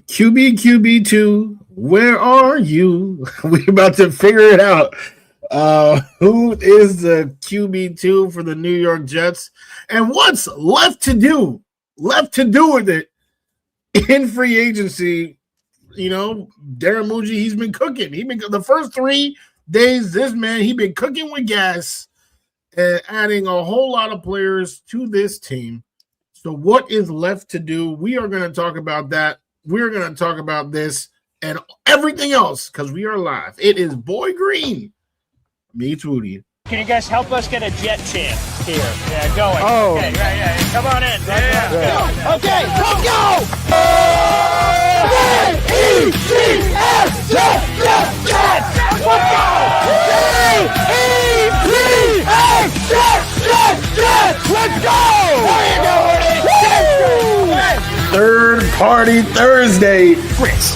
QB2, where are you? We're about to figure it out. Who is the QB2 for the New York Jets? And what's left to do? Left to do with it in free agency. You know, Darren Muji, he's been cooking. He been the first 3 days. This man, he been cooking with gas and adding a whole lot of players to this team. So, what is left to do? We are going to talk about that. We're going to talk about this and everything else because we are live. It is Boy Green meets Wudi. Can you guys help us get a jet chant here? Yeah, going. Oh. Okay, right. Come on in. Yeah. Go. Okay, let's go! J-E-T-S, Jets! Let's go! J-E-T-S, Jets! Let's go! There you go! Third Party Thursday. Chris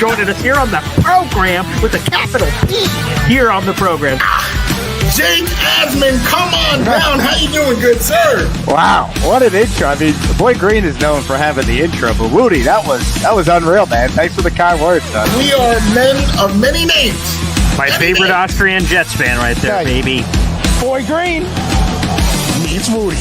joining us here on the program with a capital P here on the program. Jake Asman, come on down. How you doing, good sir? Wow, what an intro. I mean, Boy Green is known for having the intro, but Wudi, that was unreal, man. Thanks for the kind words, son. We are men of many names. My favorite Austrian Jets fan right there, baby. Boy Green meets Wudi.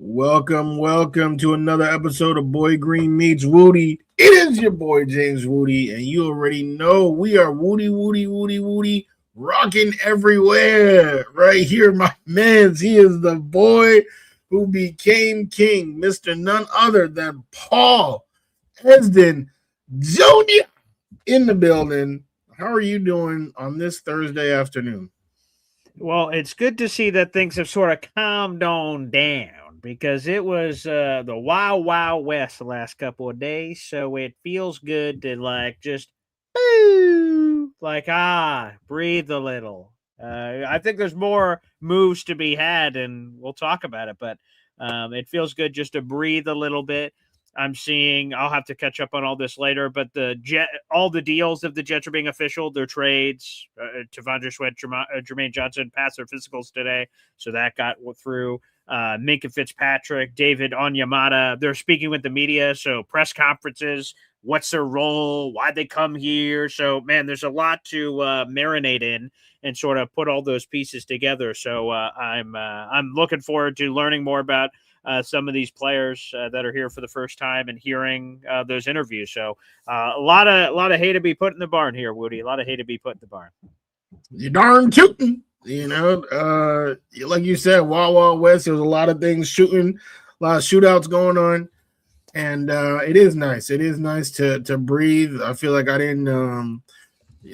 Welcome to another episode of Boy Green Meets Wudi. It is your boy James Wudi, and you already know we are Wudi, rocking everywhere. Right here, my man. He is the boy who became king, Mr. None other than Paul Esden Jr. in the building. How are you doing on this Thursday afternoon? Well, it's good to see that things have sort of calmed on down, because it was the wild west the last couple of days. So it feels good to just breathe a little. I think there's more moves to be had, and we'll talk about it. But it feels good just to breathe a little bit. I'll have to catch up on all this later, but all the deals of the Jets are being official. Their trades, Tavondre Sweat, Jermaine Johnson passed their physicals today, so that got through. Minka Fitzpatrick, David Onyemata, they're speaking with the media, so press conferences, what's their role, why'd they come here? So, man, there's a lot to marinate in and sort of put all those pieces together. So I'm looking forward to learning more about some of these players that are here for the first time and hearing those interviews. So a lot of hay to be put in the barn here, Wudi. A lot of hay to be put in the barn. You darn tootin'. You know, like you said, Wild West, there was a lot of things shooting, a lot of shootouts going on. And it is nice. It is nice to breathe. I feel like I didn't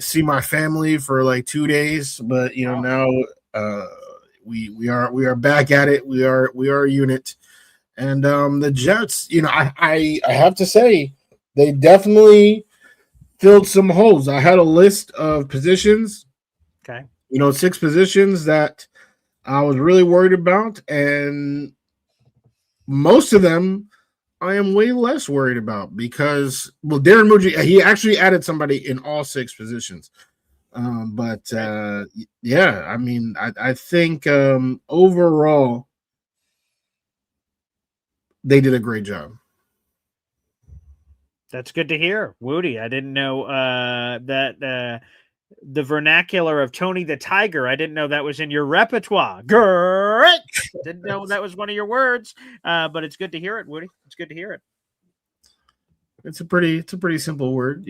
see my family for like 2 days, but now we are back at it. We are a unit. And the Jets, I have to say, they definitely filled some holes. I had a list of positions. Okay. 6 positions that I was really worried about, and most of them I am way less worried about because, Darren Muji, he actually added somebody in all 6 positions. Yeah, I mean, I think overall they did a great job. That's good to hear, Wudi. I didn't know that the vernacular of Tony the Tiger, I didn't know that was in your repertoire. Great. Didn't know that was one of your words, but it's good to hear it, Wudi. It's good to hear it. It's a pretty simple word,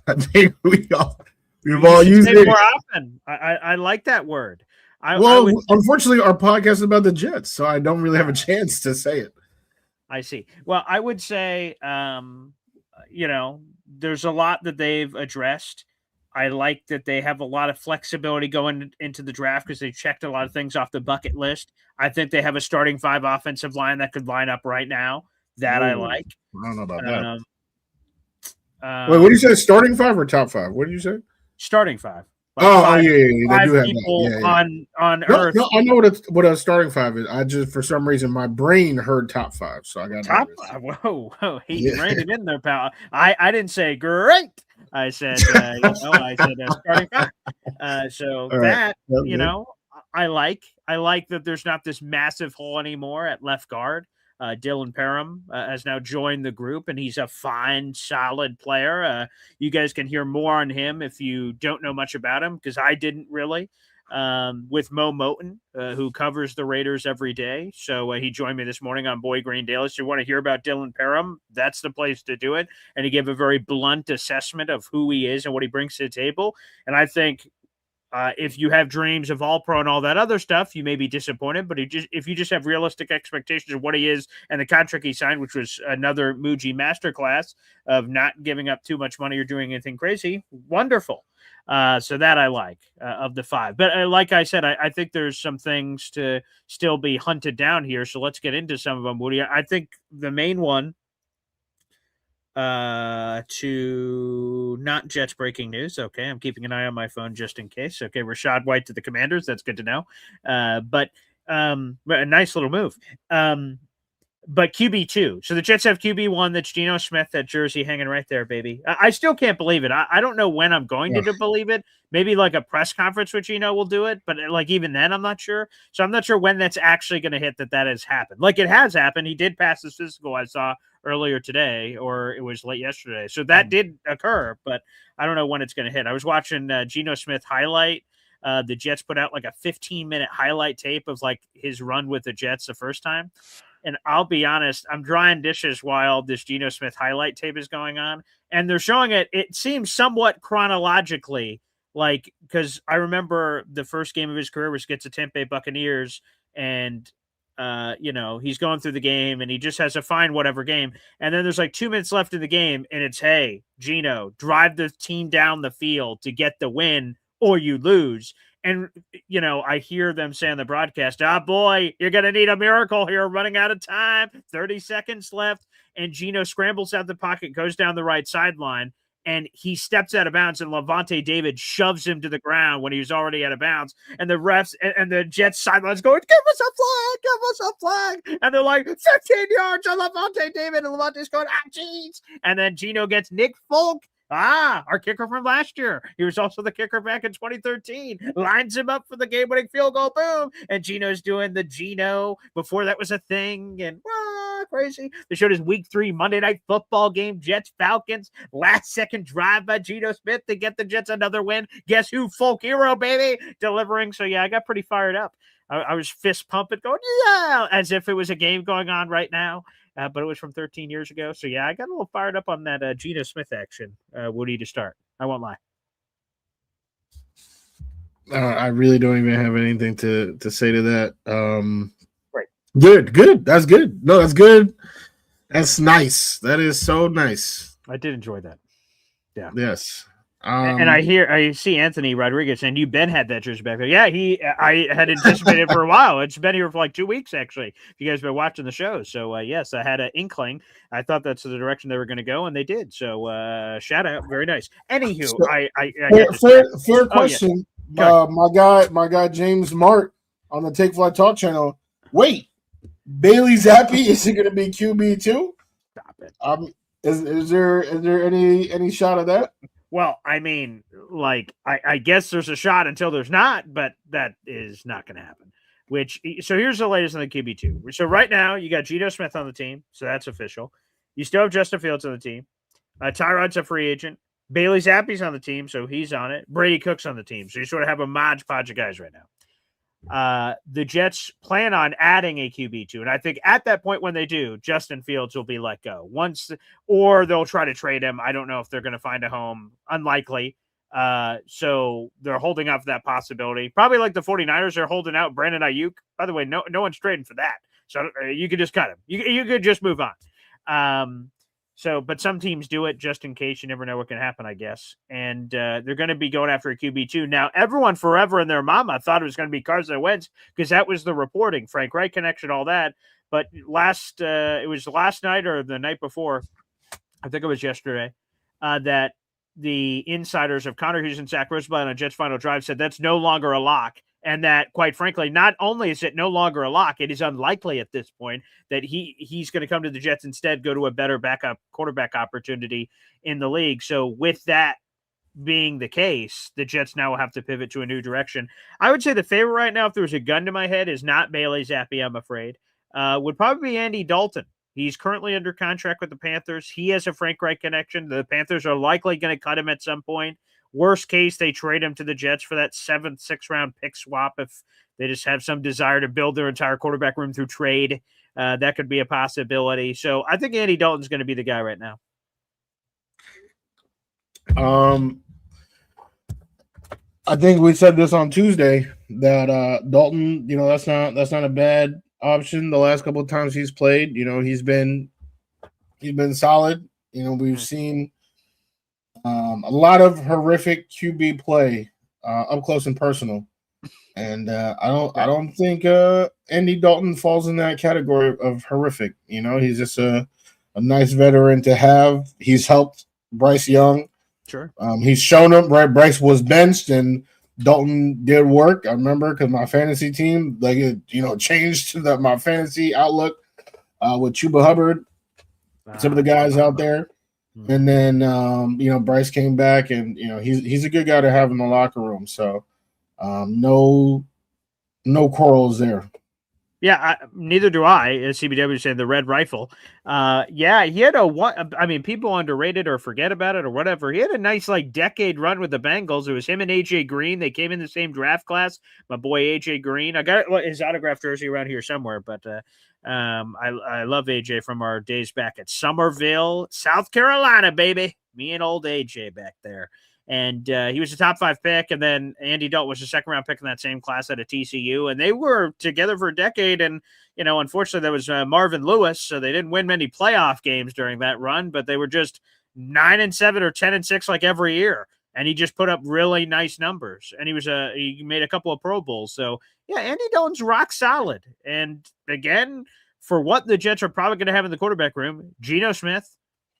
I think we've all used it more often. I like that word. Unfortunately, our podcast is about the Jets, so I don't really have a chance to say it. I see. Well, I would say, there's a lot that they've addressed. I like that they have a lot of flexibility going into the draft because they checked a lot of things off the bucket list. I think they have a starting 5 offensive line that could line up right now. That I like. I don't know about that. Wait, what did you say? Starting 5 or top 5? What did you say? Starting 5. Yeah. They Five do have people that. on Earth. No, I know what a starting 5 is. I just, for some reason, my brain heard top 5, so I got top 5. Whoa, he ran it in there, pal. I didn't say great. I said, I said starting 5. So right. That, I like that there's not this massive hole anymore at left guard. Dylan Parham has now joined the group, and he's a fine, solid player. You guys can hear more on him if you don't know much about him, because I didn't really. With Mo Moten, who covers the Raiders every day. So he joined me this morning on Boy Green Daily. So you want to hear about Dylan Parham? That's the place to do it. And he gave a very blunt assessment of who he is and what he brings to the table. And I think if you have dreams of all pro and all that other stuff, you may be disappointed. But if you just have realistic expectations of what he is and the contract he signed, which was another Muji masterclass of not giving up too much money or doing anything crazy, wonderful. So that I like of the 5. But like I said, I think there's some things to still be hunted down here. So let's get into some of them, Woody. I think the main one, to not Jets breaking news. Okay, I'm keeping an eye on my phone just in case. Okay, Rashad White to the Commanders. That's good to know. But a nice little move. But QB2. So the Jets have QB1. That's Geno Smith, that jersey hanging right there, baby. I still can't believe it. I don't know when I'm going to believe it. Maybe like a press conference with Geno will do it. But like even then, I'm not sure. So I'm not sure when that's actually going to hit that has happened. Like it has happened. He did pass his physical, I saw earlier today, or it was late yesterday. So that did occur, but I don't know when it's going to hit. I was watching Geno Smith highlight. The Jets put out like a 15-minute highlight tape of like his run with the Jets the first time. And I'll be honest, I'm drying dishes while this Geno Smith highlight tape is going on. And they're showing it, it seems somewhat chronologically, like, because I remember the first game of his career was against the Tampa Bay Buccaneers, and he's going through the game and he just has a fine whatever game. And then there's like 2 minutes left in the game, and it's, hey, Geno, drive the team down the field to get the win or you lose. And, I hear them say on the broadcast, boy, you're going to need a miracle here. Running out of time, 30 seconds left. And Geno scrambles out the pocket, goes down the right sideline, and he steps out of bounds, and Levante David shoves him to the ground when he was already out of bounds. And the refs and the Jets sidelines going, give us a flag. And they're like, 15 yards on Levante David. And Levante's going, jeez. And then Geno gets Nick Folk. Our kicker from last year. He was also the kicker back in 2013. Lines him up for the game-winning field goal. Boom. And Geno's doing the Geno before that was a thing. And crazy. They showed his week 3 Monday Night Football game, Jets-Falcons. Last-second drive by Geno Smith to get the Jets another win. Guess who? Folk hero, baby. Delivering. So, yeah, I got pretty fired up. I was fist pumping, going, yeah, as if it was a game going on right now. But it was from 13 years ago. So, yeah, I got a little fired up on that Geno Smith action, Woody, to start. I won't lie. I really don't even have anything to say to that. Right. Good. That's good. No, that's good. That's nice. That is so nice. I did enjoy that. Yeah. Yes. And I see Anthony Rodriguez, and you, Ben, had that jersey back there. Yeah, I had anticipated for a while. It's been here for like 2 weeks, actually, if you guys have been watching the show. So, yes, I had an inkling. I thought that's the direction they were going to go, and they did. So, shout out. Very nice. Anywho, fair question. Yes. My guy, James Mart on the Take Flight Talk channel. Wait, Bailey Zappi, is he going to be QB too? Stop it. Is there any shot of that? Well, I mean, like, I guess there's a shot until there's not, but that is not going to happen. So here's the latest on the QB2. So right now, you got Geno Smith on the team, so that's official. You still have Justin Fields on the team. Tyrod's a free agent. Bailey Zappi's on the team, so he's on it. Brady Cook's on the team, so you sort of have a modge podge of guys right now. The Jets plan on adding a QB2, and I think at that point when they do, Justin Fields will be let go or they'll try to trade him. I don't know if they're going to find a home. Unlikely. So they're holding up that possibility. Probably like the 49ers are holding out Brandon Ayuk. By the way, no one's trading for that. So you could just cut him. You could just move on. But some teams do it just in case. You never know what can happen, I guess. And they're going to be going after a QB2. Now, everyone forever and their mama thought it was going to be Carson Wentz because that was the reporting. Frank Reich connection, all that. But it was last night or the night before, I think it was yesterday, that the insiders of Connor Hughes and Zach Rosenblatt on a Jets final drive said that's no longer a lock. And that, quite frankly, not only is it no longer a lock, it is unlikely at this point that he's going to come to the Jets instead, go to a better backup quarterback opportunity in the league. So with that being the case, the Jets now will have to pivot to a new direction. I would say the favorite right now, if there was a gun to my head, is not Bailey Zappi, I'm afraid. Would probably be Andy Dalton. He's currently under contract with the Panthers. He has a Frank Reich connection. The Panthers are likely going to cut him at some point. Worst case, they trade him to the Jets for that 7th, 6th-round pick swap if they just have some desire to build their entire quarterback room through trade. That could be a possibility. So I think Andy Dalton's going to be the guy right now. I think we said this on Tuesday that Dalton, that's not a bad option. The last couple of times he's played, he's been solid. We've seen a lot of horrific QB play up close and personal, and I don't think Andy Dalton falls in that category of horrific. He's just a nice veteran to have. He's helped Bryce Young. Sure. He's shown him, right? Bryce was benched and Dalton did work. I remember because my fantasy team, changed my fantasy outlook with Chuba Hubbard, some of the guys out there. And then, Bryce came back and, he's a good guy to have in the locker room. So no quarrels there. Yeah, neither do I, as CBW saying, the red rifle. He had people underrated or forget about it or whatever. He had a nice, decade run with the Bengals. It was him and A.J. Green. They came in the same draft class. My boy A.J. Green. I got his autographed jersey around here somewhere, but I love A.J. from our days back at Summerville, South Carolina, baby. Me and old A.J. back there. And he was a top 5 pick, and then Andy Dalton was a 2nd-round pick in that same class at a TCU, and they were together for a decade. And unfortunately, there was Marvin Lewis, so they didn't win many playoff games during that run, but they were just 9-7 or 10-6 like every year. And he just put up really nice numbers, and he made a couple of Pro Bowls. So yeah, Andy Dalton's rock solid. And again, for what the Jets are probably going to have in the quarterback room, Geno Smith.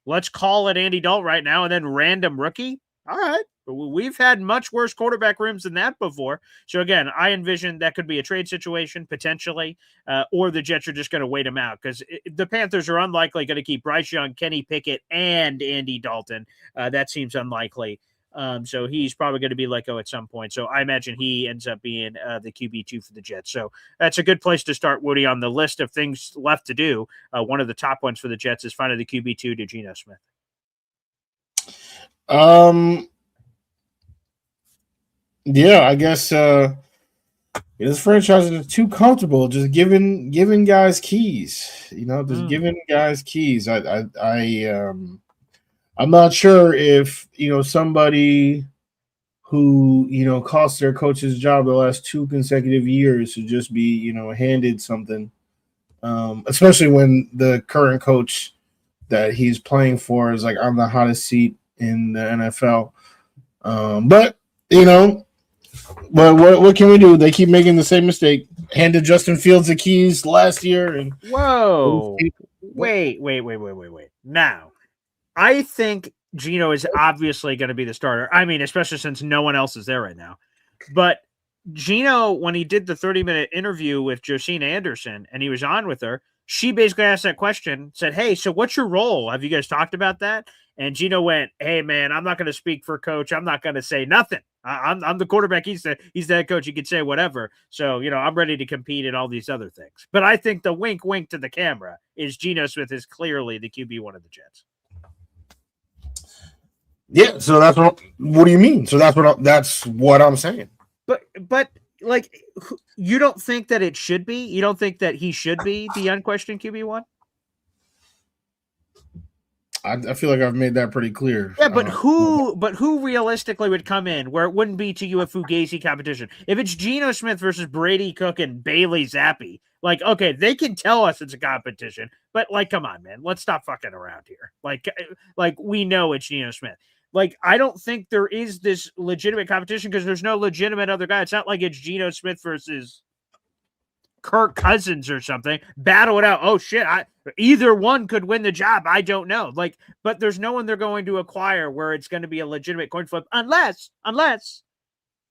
Let's call it Andy Dalton right now, and then random rookie. All right. We've had much worse quarterback rooms than that before. So, again, I envision that could be a trade situation potentially, or the Jets are just going to wait him out because the Panthers are unlikely going to keep Bryce Young, Kenny Pickett, and Andy Dalton. That seems unlikely. So he's probably going to be let go at some point. So I imagine he ends up being the QB2 for the Jets. So that's a good place to start, Woody, on the list of things left to do. One of the top ones for the Jets is finding the QB2 to Geno Smith. Yeah, I guess this franchise is too comfortable just giving guys keys. Giving guys keys. I'm not sure if somebody who cost their coach's job the last 2 consecutive years should just be handed something, especially when the current coach that he's playing for is on the hottest seat in the NFL. But what can we do? They keep making the same mistake. Handed Justin Fields the keys last year, and whoa, wait. Now, I think Geno is obviously going to be the starter. I mean, especially since no one else is there right now. But Geno, when he did the 30-minute interview with Josina Anderson, and he was on with her, she basically asked that question, said, "Hey, so what's your role? Have you guys talked about that?" And Geno went, "Hey, man, I'm not going to speak for coach. I'm not going to say nothing. I'm the quarterback. He's the head coach. He can say whatever. So, I'm ready to compete and all these other things." But I think the wink to the camera is Geno Smith is clearly the QB1 of the Jets. Yeah, so that's what do you mean? So that's what I'm saying. But you don't think that it should be? You don't think that he should be the unquestioned QB1? I feel like I've made that pretty clear. Yeah, but who realistically would come in where it wouldn't be to you a Fugazi competition? If it's Geno Smith versus Brady Cook and Bailey Zappi, okay, they can tell us it's a competition, but come on, man, let's stop fucking around here. We know it's Geno Smith. I don't think there is this legitimate competition because there's no legitimate other guy. It's not like it's Geno Smith versus Kirk Cousins or something. Battle it out. Oh shit, either one could win the job. I don't know. But there's no one they're going to acquire where it's going to be a legitimate coin flip unless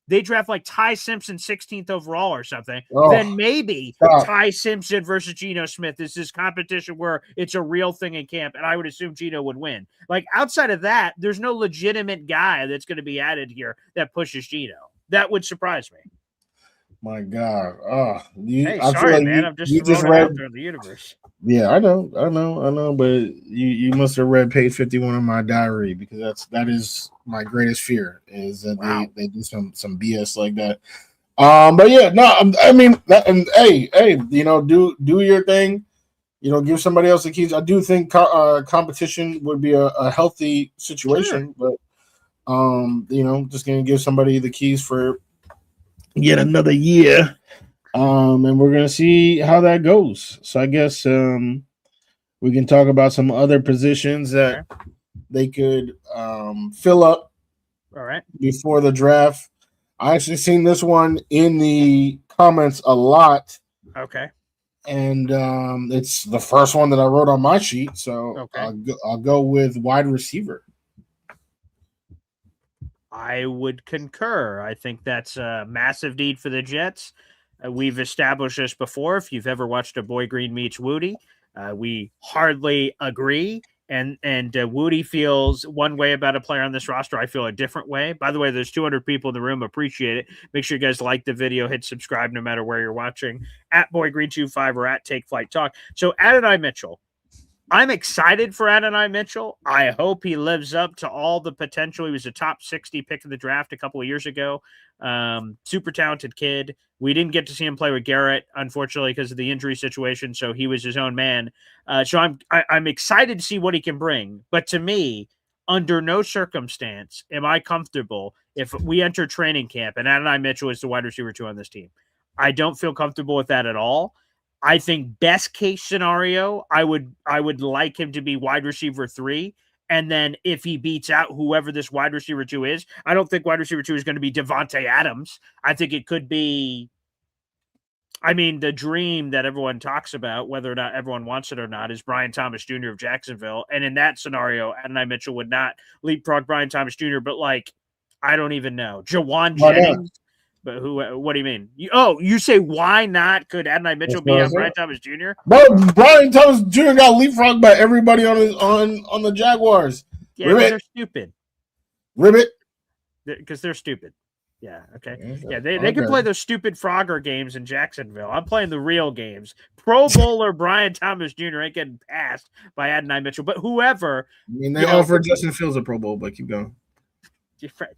they draft like Ty Simpson 16th overall or something, Oh, then maybe stop. Ty Simpson versus Geno Smith is this competition where it's a real thing in camp, and I would assume Geno would win. Like outside of that, there's no legitimate guy that's going to be added here that pushes Geno. That would surprise me. My God. I Hey, feel sorry, like man. I'm just you just throwing it out read. there in the universe. Yeah, I know, but you must have read page 51 of my diary, because that is my greatest fear, is that Wow. they do some BS like that. But yeah, no, I mean, and hey, do your thing. Give somebody else the keys. I do think competition would be a healthy situation, Sure. but just gonna give somebody the keys for yet another year. And we're gonna see how that goes. So I guess we can talk about some other positions that they could fill up All right. before the draft. I actually seen this one in the comments a lot. Okay. And it's the first one that I wrote on my sheet. So Okay. I'll go with wide receiver. I would concur. I think that's a massive need for the Jets. We've established this before. If you've ever watched A Boy Green Meets Wudi, we hardly agree. And Wudi feels one way about a player on this roster. I feel a different way. By the way, there's 200 people in the room. Appreciate it. Make sure you guys like the video, hit subscribe no matter where you're watching, at BoyGreen25 or at Take Flight Talk. So Adonai Mitchell. I'm excited for Adonai Mitchell. I hope he lives up to all the potential. He was a top 60 pick of the draft a couple of years ago. Super talented kid. We didn't get to see him play with Garrett, unfortunately, because of the injury situation. So he was his own man. So I'm excited to see what he can bring. But to me, under no circumstance am I comfortable if we enter training camp and Adonai Mitchell is the wide receiver 2 on this team. I don't feel comfortable with that at all. I think best case scenario, I would like him to be wide receiver 3. And then if he beats out whoever this wide receiver 2 is, I don't think wide receiver 2 is going to be Devontae Adams. I think it could be, the dream that everyone talks about, whether or not everyone wants it or not, is Brian Thomas Jr. of Jacksonville. And in that scenario, Adonai Mitchell would not leapfrog Brian Thomas Jr., but I don't even know. Jawan Jennings. But what do you mean? You say why not? Could Adonai Mitchell be on Brian Thomas Jr.? But Brian Thomas Jr. got leapfrogged by everybody on the Jaguars. Yeah, they're stupid. Ribbit. Because they're stupid. Yeah, okay. Yeah, they can play those stupid Frogger games in Jacksonville. I'm playing the real games. Pro Bowler Brian Thomas Jr. ain't getting passed by Adonai Mitchell. But whoever. They offered Justin Fields a Pro Bowl, but keep going. You're right.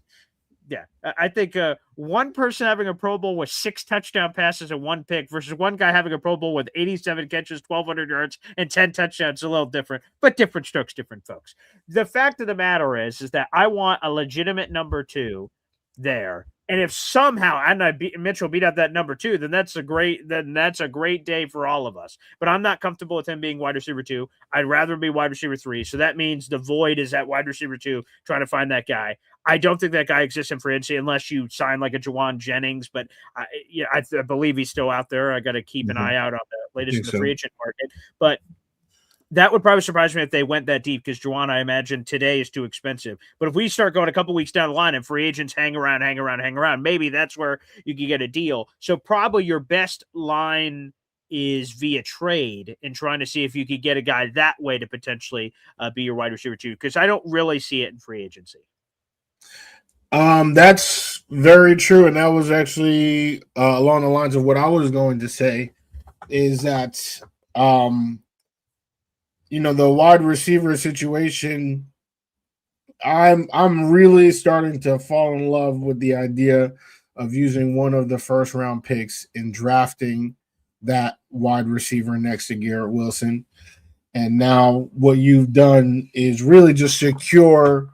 Yeah, I think one person having a Pro Bowl with 6 touchdown passes and 1 pick versus one guy having a Pro Bowl with 87 catches, 1,200 yards, and 10 touchdowns is a little different, but different strokes, different folks. The fact of the matter is that I want a legitimate number 2 there. And if somehow Mitchell beat out that number 2, then that's a great day for all of us. But I'm not comfortable with him being wide receiver 2. I'd rather be wide receiver 3. So that means the void is at wide receiver 2, trying to find that guy. I don't think that guy exists in free agency unless you sign like a Jawan Jennings, but I believe he's still out there. I got to keep an eye out on the latest in the free agent market. But that would probably surprise me if they went that deep, because Juwan, I imagine today is too expensive. But if we start going a couple weeks down the line and free agents hang around, maybe that's where you can get a deal. So probably your best line is via trade and trying to see if you could get a guy that way to potentially be your wide receiver 2, because I don't really see it in free agency. That's very true. And that was actually along the lines of what I was going to say, is that the wide receiver situation, I'm really starting to fall in love with the idea of using one of the first round picks in drafting that wide receiver next to Garrett Wilson. And now what you've done is really just secure,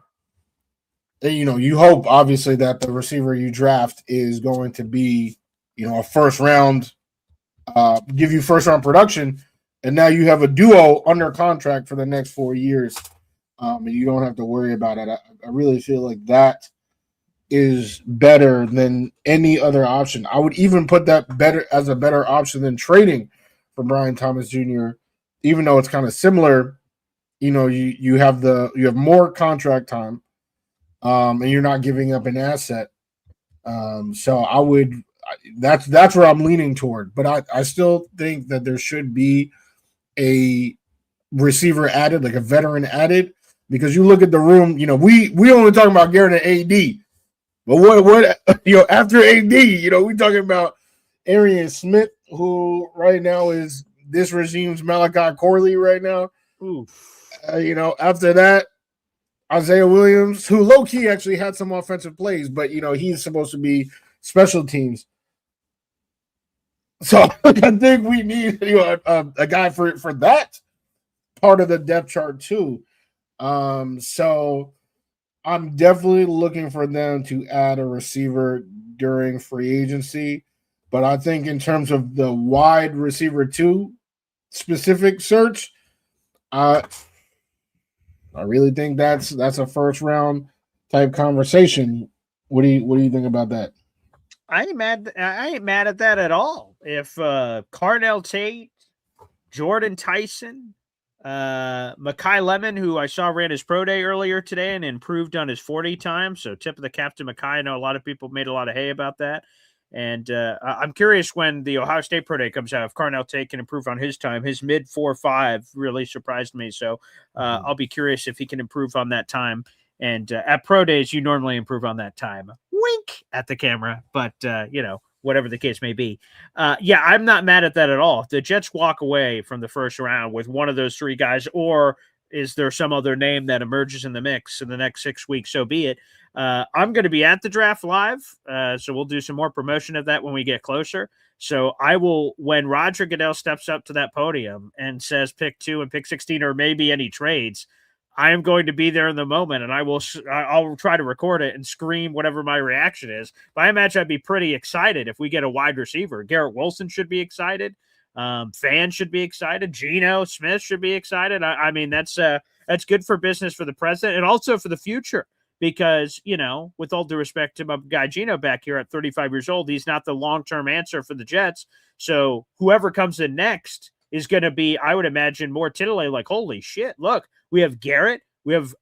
you hope obviously that the receiver you draft is going to be, a first round, give you first round production. And now you have a duo under contract for the next 4 years, and you don't have to worry about it. I really feel like that is better than any other option. I would even put that as a better option than trading for Brian Thomas Jr., even though it's kind of similar. You have more contract time, and you're not giving up an asset. So that's where I'm leaning toward. But I still think that there should be a receiver added, like a veteran added, because you look at the room. We only talking about Garrett and AD, but what after AD, we talking about Arian Smith, who right now is this regime's Malachi Corley right now. After that, Isaiah Williams, who low key actually had some offensive plays, but he's supposed to be special teams. So I think we need a guy for that part of the depth chart too. So I'm definitely looking for them to add a receiver during free agency. But I think in terms of the wide receiver 2 specific search, I really think that's a first round type conversation. What do you think about that? I ain't mad at that at all. If Carnell Tate, Jordan Tyson, Mekhi Lemon, who I saw ran his pro day earlier today and improved on his 40 time. So tip of the cap to Mekhi. I know a lot of people made a lot of hay about that. And I'm curious when the Ohio State pro day comes out, if Carnell Tate can improve on his time. His mid 4.5 really surprised me. So I'll be curious if he can improve on that time. And at pro days, you normally improve on that time. Wink at the camera, but whatever the case may be. I'm not mad at that at all. If the Jets walk away from the first round with one of those 3 guys, or is there some other name that emerges in the mix in the next 6 weeks? So be it. I'm going to be at the draft live, so we'll do some more promotion of that when we get closer. So I will, when Roger Goodell steps up to that podium and says pick 2 and pick 16, or maybe any trades, I am going to be there in the moment, and I'll try to record it and scream whatever my reaction is. But I imagine I'd be pretty excited if we get a wide receiver. Garrett Wilson should be excited. Fans should be excited. Geno Smith should be excited. I mean, that's good for business for the president and also for the future. Because, with all due respect to my guy Geno back here at 35 years old, he's not the long-term answer for the Jets. So whoever comes in next is going to be, I would imagine, more titillated, like, holy shit, look, we have Garrett. We have,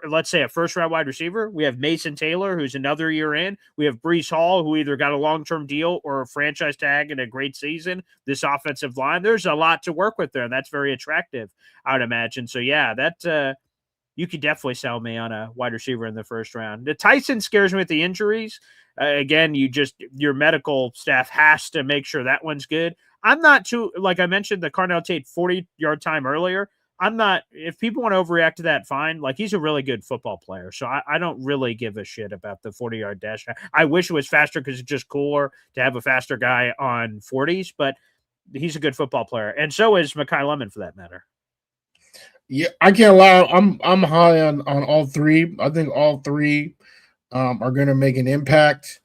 let's say, a first-round wide receiver. We have Mason Taylor, who's another year in. We have Breece Hall, who either got a long-term deal or a franchise tag and a great season. This offensive line, there's a lot to work with there, and that's very attractive, I would imagine. So, yeah, that you could definitely sell me on a wide receiver in the first round. The Tyson scares me with the injuries. Again, your medical staff has to make sure that one's good. I'm not too, like I mentioned, the Carnell Tate 40-yard time earlier. I'm not, if people want to overreact to that, fine. Like, he's a really good football player. So I don't really give a shit about the 40-yard dash. I wish it was faster because it's just cooler to have a faster guy on 40s, but he's a good football player. And so is Mekhi Lemon, for that matter. Yeah, I can't lie. I'm high on all 3. I think all 3 are going to make an impact.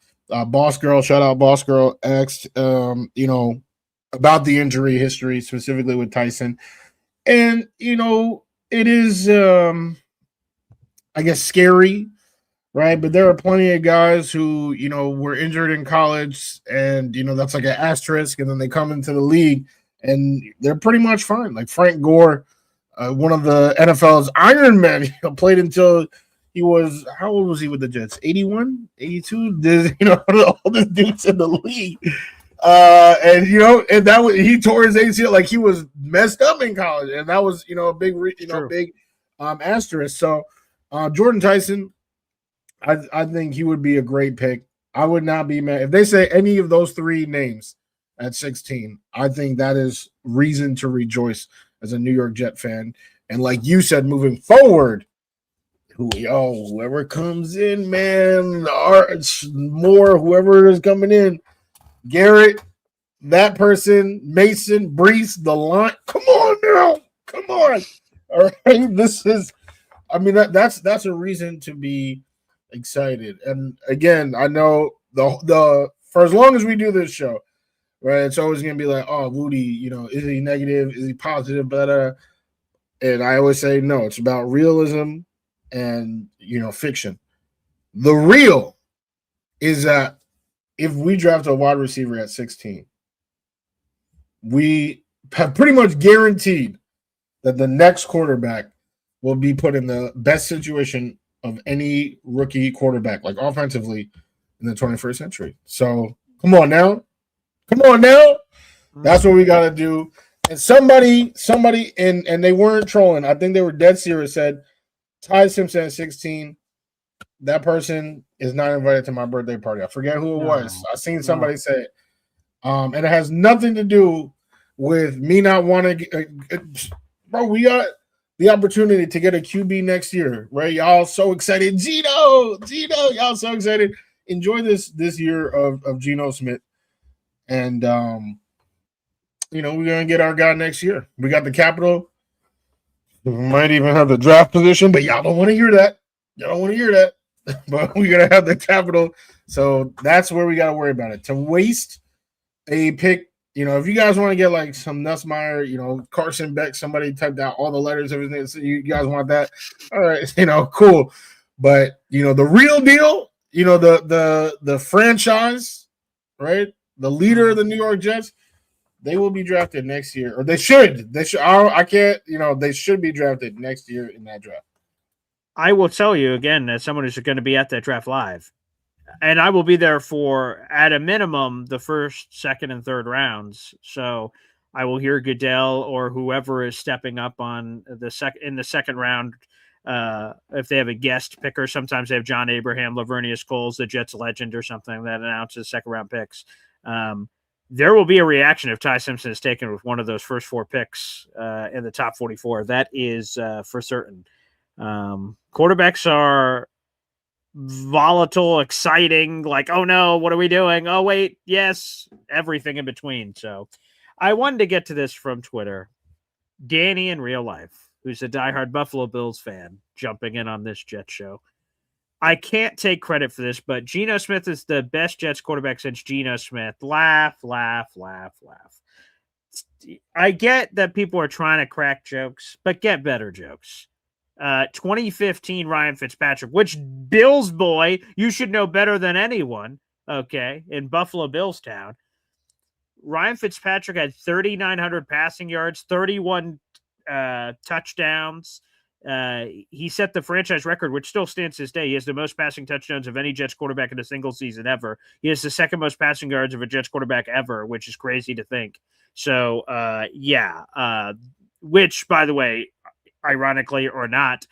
Boss Girl, shout out Boss Girl, asked, about the injury history, specifically with Tyson. And, it is, I guess, scary, right? But there are plenty of guys who, were injured in college and, that's like an asterisk. And then they come into the league and they're pretty much fine. Like Frank Gore, one of the NFL's Iron Men, played until he was, how old was he with the Jets? 81, 82? All the dudes in the league. And that was, he tore his ACL, like he was messed up in college, and that was a big asterisk. So Jordan Tyson, I think he would be a great pick. I would not be mad if they say any of those 3 names at 16. I think that is reason to rejoice as a New York Jet fan. And like you said, moving forward, whoever comes in, man, whoever is coming in. Garrett, that person, Mason, Breece, the line. Come on now. Come on. All right. This is, that's a reason to be excited. And again, I know the for as long as we do this show, right, it's always gonna be like, oh, Wudi, is he negative? Is he positive? But and I always say no, it's about realism and fiction. The real is that if we draft a wide receiver at 16, we have pretty much guaranteed that the next quarterback will be put in the best situation of any rookie quarterback, like offensively, in the 21st century. So come on now. That's what we gotta do. And somebody, and they weren't trolling. I think they were dead serious. Said Ty Simpson at 16. That person is not invited to my birthday party. I forget who it was. I seen somebody say it. And it has nothing to do with me not wanting. Bro, we got the opportunity to get a QB next year, right? Y'all so excited, Geno, y'all so excited. Enjoy this year of Geno Smith, and we're gonna get our guy next year. We got the capital. We might even have the draft position, but y'all don't want to hear that. But we're gonna have the capital, so that's where we got to worry about it. To waste a pick, if you guys want to get like some Nussmeier, Carson Beck, somebody typed out all the letters, everything. So you guys want that? All right, cool. But the real deal, the franchise, right? The leader of the New York Jets, they will be drafted next year, or they should. I can't. They should be drafted next year in that draft. I will tell you again, as someone who's going to be at that draft live, and I will be there for, at a minimum, the first, second, and third rounds. So I will hear Goodell or whoever is stepping up on in the second round. If they have a guest picker, sometimes they have John Abraham, Lavernius Coles, the Jets legend, or something that announces second round picks. There will be a reaction if Ty Simpson is taken with one of those first 4 picks in the top 44. That is for certain. Quarterbacks are volatile, exciting, like, oh no, what are we doing? Oh wait, yes, everything in between. So I wanted to get to this from Twitter. Danny in real life, who's a diehard Buffalo Bills fan, jumping in on this Jets show. I can't take credit for this, but Geno Smith is the best Jets quarterback since Geno Smith. Laugh, laugh, laugh, laugh. I get that people are trying to crack jokes, but get better jokes. 2015 Ryan Fitzpatrick, which Bills boy, you should know better than anyone, okay, in Buffalo Bills town. Ryan Fitzpatrick had 3,900 passing yards, 31 touchdowns. He set the franchise record, which still stands to this day. He has the most passing touchdowns of any Jets quarterback in a single season ever. He has the second most passing yards of a Jets quarterback ever, which is crazy to think. So, which, by the way, ironically or not,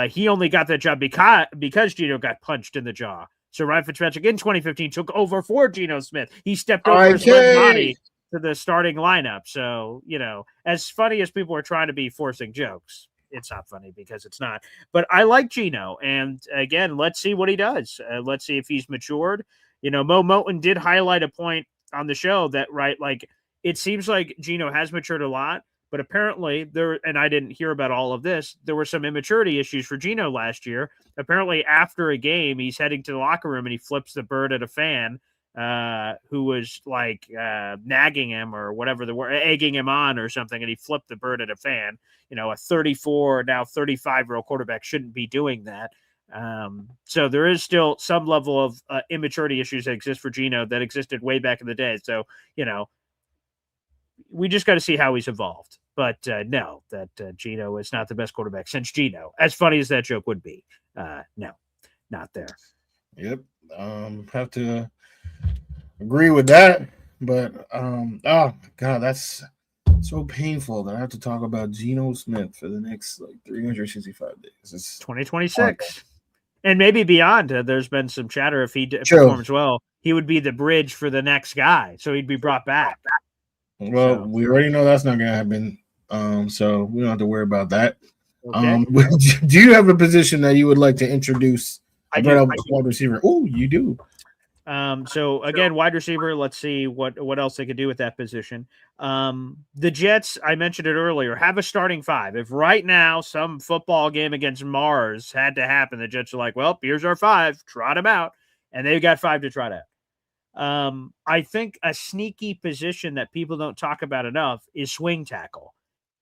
he only got that job because Geno got punched in the jaw. So Ryan Fitzpatrick in 2015 took over for Geno Smith. He stepped over his left body to the starting lineup. So, as funny as people are trying to be forcing jokes, it's not funny because it's not. But I like Geno. And again, let's see what he does. Let's see if he's matured. Mo Moton did highlight a point on the show that, right, like, it seems like Geno has matured a lot. But apparently and I didn't hear about all of this, there were some immaturity issues for Geno last year. Apparently after a game, he's heading to the locker room and he flips the bird at a fan who was like nagging him or whatever the word, egging him on or something. And he flipped the bird at a fan. A 34, now 35-year-old quarterback shouldn't be doing that. So there is still some level of immaturity issues that exist for Geno that existed way back in the day. So, we just got to see how he's evolved. But no, that Geno is not the best quarterback since Geno. As funny as that joke would be, no, not there. Yep, have to agree with that. But oh god, that's so painful that I have to talk about Geno Smith for the next 365 days. It's 2026, and maybe beyond. There's been some chatter if he performs well, he would be the bridge for the next guy, so he'd be brought back. Well, we already know that's not going to happen, so we don't have to worry about that. Okay. Do you have a position that you would like to introduce? I do. Wide receiver. Oh, you do. So again, wide receiver. Let's see what else they could do with that position. The Jets, I mentioned it earlier, have a starting 5. If right now some football game against Mars had to happen, the Jets are like, well, here's our 5, trot them out, and they've got 5 to trot out. I think a sneaky position that people don't talk about enough is swing tackle.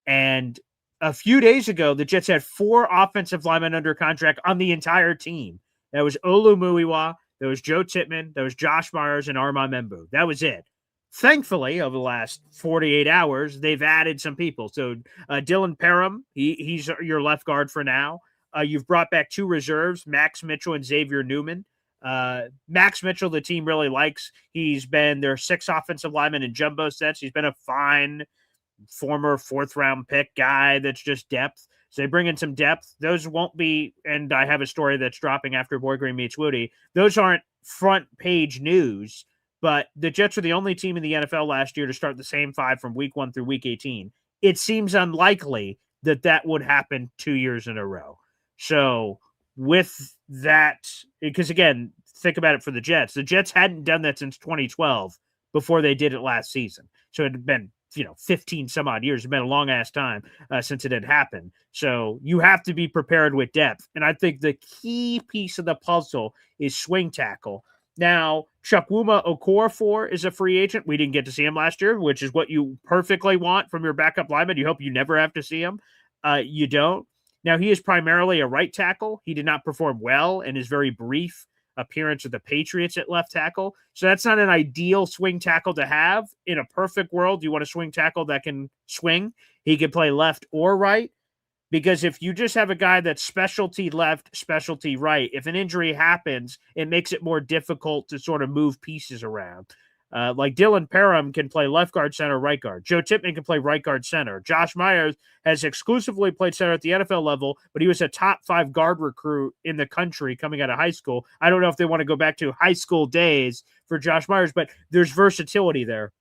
And a few days ago, the Jets had 4 offensive linemen under contract on the entire team. That was Olu Muiwa, there was Joe Tippmann, there was Josh Myers, and Armand Membu. That was it. Thankfully, over the last 48 hours, they've added some people. So Dylan Parham, he's your left guard for now. You've brought back 2 reserves, Max Mitchell and Xavier Newman. Max Mitchell, the team really likes. He's been their 6th offensive lineman in jumbo sets. He's been a fine former 4th-round pick guy that's just depth. So they bring in some depth. Those won't be, and I have a story that's dropping after Boy Green meets Wudi. Those aren't front page news, but the Jets were the only team in the NFL last year to start the same 5 from week 1 through week 18. It seems unlikely that would happen 2 years in a row. So with that, because again, think about it for the Jets. The Jets hadn't done that since 2012 before they did it last season. So it had been 15 some odd years. It's been a long ass time since it had happened. So you have to be prepared with depth. And I think the key piece of the puzzle is swing tackle. Now, Chukwuma Okorafor is a free agent. We didn't get to see him last year, which is what you perfectly want from your backup lineman. You hope you never have to see him. You don't. Now, he is primarily a right tackle. He did not perform well in his very brief appearance with the Patriots at left tackle. So that's not an ideal swing tackle to have. In a perfect world, you want a swing tackle that can swing. He can play left or right, because if you just have a guy that's specialty left, specialty right, if an injury happens, it makes it more difficult to sort of move pieces around. Like Dylan Parham can play left guard, center, right guard. Joe Tippmann can play right guard, center. Josh Myers has exclusively played center at the NFL level, but he was a top 5 guard recruit in the country coming out of high school. I don't know if they want to go back to high school days for Josh Myers, but there's versatility there.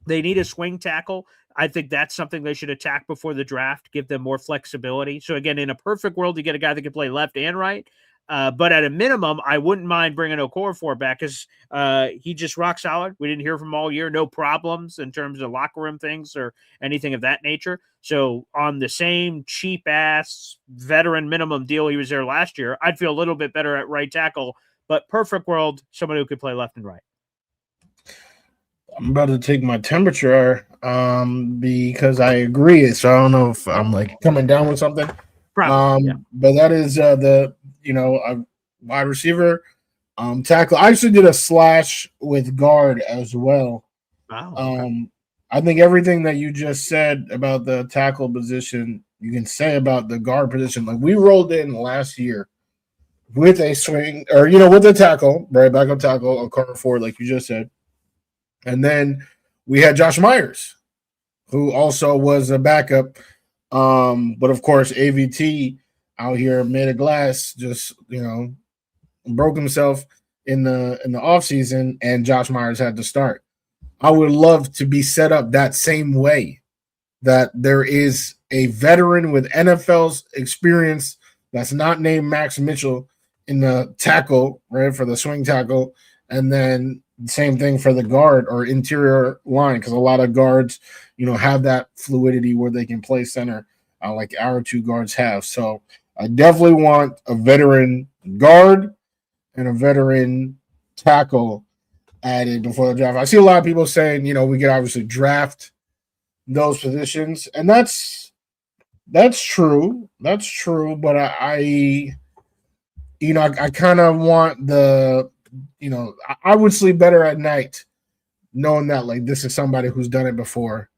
They need a swing tackle. I think that's something they should attack before the draft, give them more flexibility. So again, in a perfect world, you get a guy that can play left and right. But at a minimum, I wouldn't mind bringing Okorafor back because he just rock solid. We didn't hear from him all year. No problems in terms of locker room things or anything of that nature. So on the same cheap-ass veteran minimum deal he was there last year, I'd feel a little bit better at right tackle. But perfect world, someone who could play left and right. I'm about to take my temperature because I agree. So I don't know if I'm like coming down with something. Probably, yeah. But that is the wide receiver tackle. I actually did a slash with guard as well. Wow. Okay. I think everything that you just said about the tackle position, you can say about the guard position. Like we rolled in last year with a swing or with a tackle, right? Backup tackle, a corner forward, like you just said. And then we had Josh Myers, who also was a backup. But of course, AVT out here made of glass, just broke himself in the offseason, and Josh Myers had to start. I would love to be set up that same way, that there is a veteran with NFL's experience that's not named Max Mitchell in the tackle, right, for the swing tackle, and then same thing for the guard or interior line, because a lot of guards, have that fluidity where they can play center, like our 2 guards have. So I definitely want a veteran guard and a veteran tackle added before the draft. I see a lot of people saying, we could obviously draft those positions, and that's true. That's true, but I kind of want the I would sleep better at night knowing that like this is somebody who's done it before,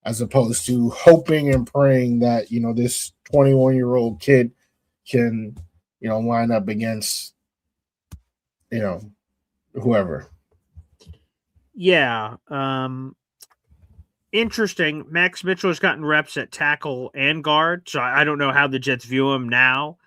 as opposed to hoping and praying that this 21-year-old kid can line up against whoever. Yeah. Interesting. Max Mitchell has gotten reps at tackle and guard, so I don't know how the Jets view him now.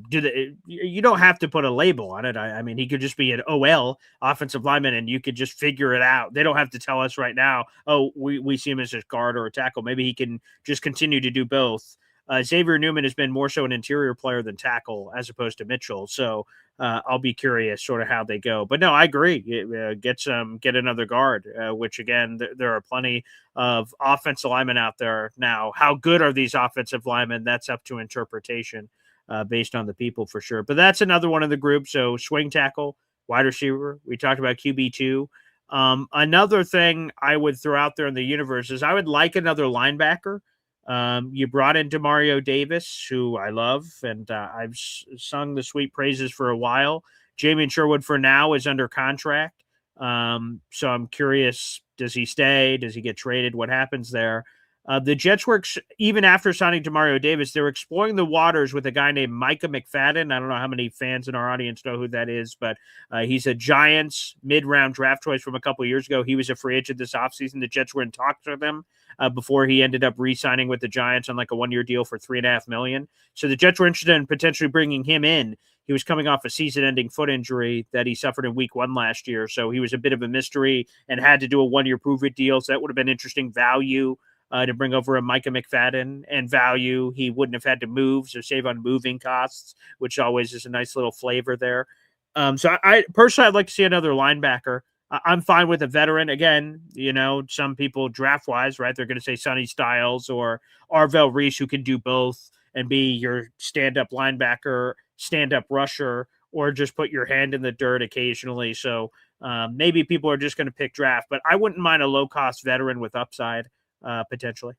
You don't have to put a label on it. I mean, he could just be an OL offensive lineman, and you could just figure it out. They don't have to tell us right now, oh, we see him as a guard or a tackle. Maybe he can just continue to do both. Xavier Newman has been more so an interior player than tackle as opposed to Mitchell. So I'll be curious sort of how they go. But no, I agree. Get another guard, which again, there are plenty of offensive linemen out there now. How good are these offensive linemen? That's up to interpretation. Based on the people for sure. But that's another one of the groups. So swing tackle, wide receiver. We talked about QB2. Another thing I would throw out there in the universe is I would like another linebacker. You brought in Demario Davis, who I love, and I've sung the sweet praises for a while. Jamien Sherwood for now is under contract. So I'm curious, does he stay? Does he get traded? What happens there? The Jets were, even after signing Demario Davis, they were exploring the waters with a guy named Micah McFadden. I don't know how many fans in our audience know who that is, but he's a Giants mid-round draft choice from a couple of years ago. He was a free agent this offseason. The Jets were in talks with him before he ended up re-signing with the Giants on like a one-year deal for $3.5 million. So the Jets were interested in potentially bringing him in. He was coming off a season-ending foot injury that he suffered in week 1 last year. So he was a bit of a mystery and had to do a one-year prove-it deal. So that would have been interesting value to bring over a Micah McFadden, and value. He wouldn't have had to move, so save on moving costs, which always is a nice little flavor there. So I personally, I'd like to see another linebacker. I'm fine with a veteran. Again, some people draft-wise, right, they're going to say Sonny Styles or Arvell Reese, who can do both and be your stand-up linebacker, stand-up rusher, or just put your hand in the dirt occasionally. So maybe people are just going to pick draft, but I wouldn't mind a low-cost veteran with upside. Potentially.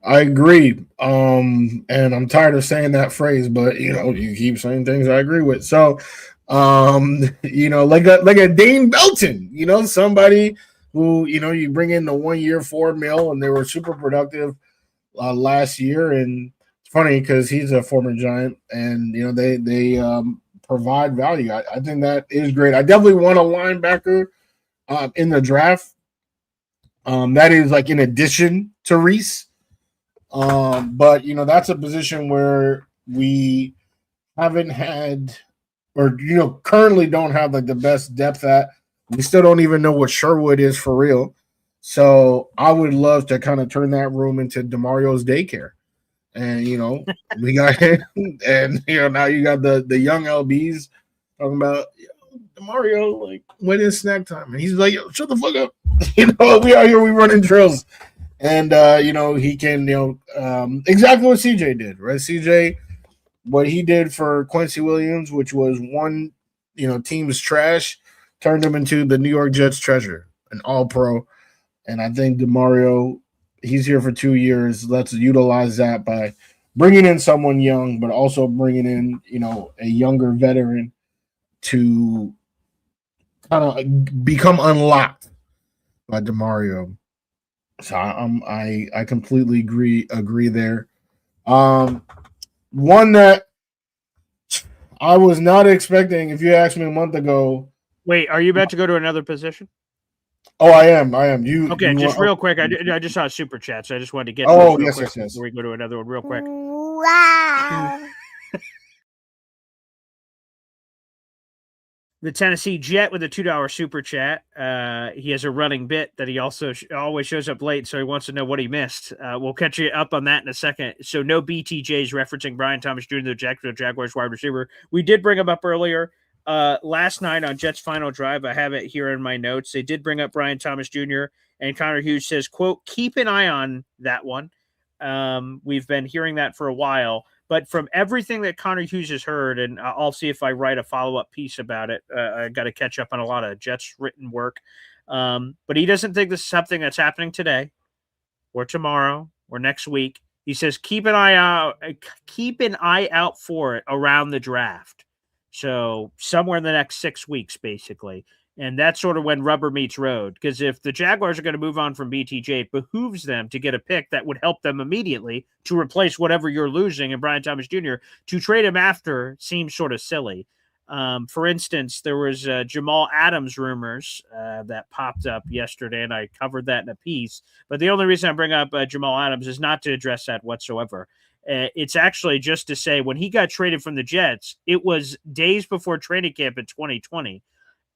I agree. And I'm tired of saying that phrase, but you keep saying things I agree with. So, like a Dane Belton, somebody who, you bring in the 1 year $4 million and they were super productive last year. And it's funny because he's a former Giant and, they provide value. I think that is great. I definitely want a linebacker in the draft. That is like in addition to Reese. But that's a position where we haven't had or currently don't have like the best depth at. We still don't even know what Sherwood is for real. So I would love to kind of turn that room into DeMario's daycare. And we got him, and now you got the young LBs talking about Mario, like, when is snack time? And he's like, yo, shut the fuck up. We out here, we running drills. And, he can, exactly what CJ did, right? CJ, what he did for Quincy Williams, which was one, team's trash, turned him into the New York Jets treasure, an all-pro. And I think DeMario, he's here for 2 years. Let's utilize that by bringing in someone young, but also bringing in, a younger veteran to kind of become unlocked by DeMario. So I completely agree there. One that I was not expecting, if you asked me a month ago. Wait, are you about to go to another position? Oh, I am. You okay? You just real quick, I just saw a super chat, so I just wanted to get. Oh, yes. Before we go to another one, real quick. Wow. The Tennessee Jet with a $2 super chat. He has a running bit that he also always shows up late, so he wants to know what he missed. We'll catch you up on that in a second. So no BTJs referencing Brian Thomas Jr., the Jacksonville Jaguars wide receiver. We did bring him up earlier. Last night on Jets Final Drive, I have it here in my notes. They did bring up Brian Thomas Jr., and Connor Hughes says, quote, keep an eye on that one. We've been hearing that for a while. But from everything that Connor Hughes has heard, and I'll see if I write a follow-up piece about it. I got to catch up on a lot of Jets written work. But he doesn't think this is something that's happening today or tomorrow or next week. He says, keep an eye out for it around the draft. So somewhere in the next 6 weeks, basically. And that's sort of when rubber meets road. Because if the Jaguars are going to move on from BTJ, it behooves them to get a pick that would help them immediately to replace whatever you're losing in Brian Thomas Jr. To trade him after seems sort of silly. For instance, there was Jamal Adams rumors that popped up yesterday, and I covered that in a piece. But the only reason I bring up Jamal Adams is not to address that whatsoever. It's actually just to say when he got traded from the Jets, it was days before training camp in 2020.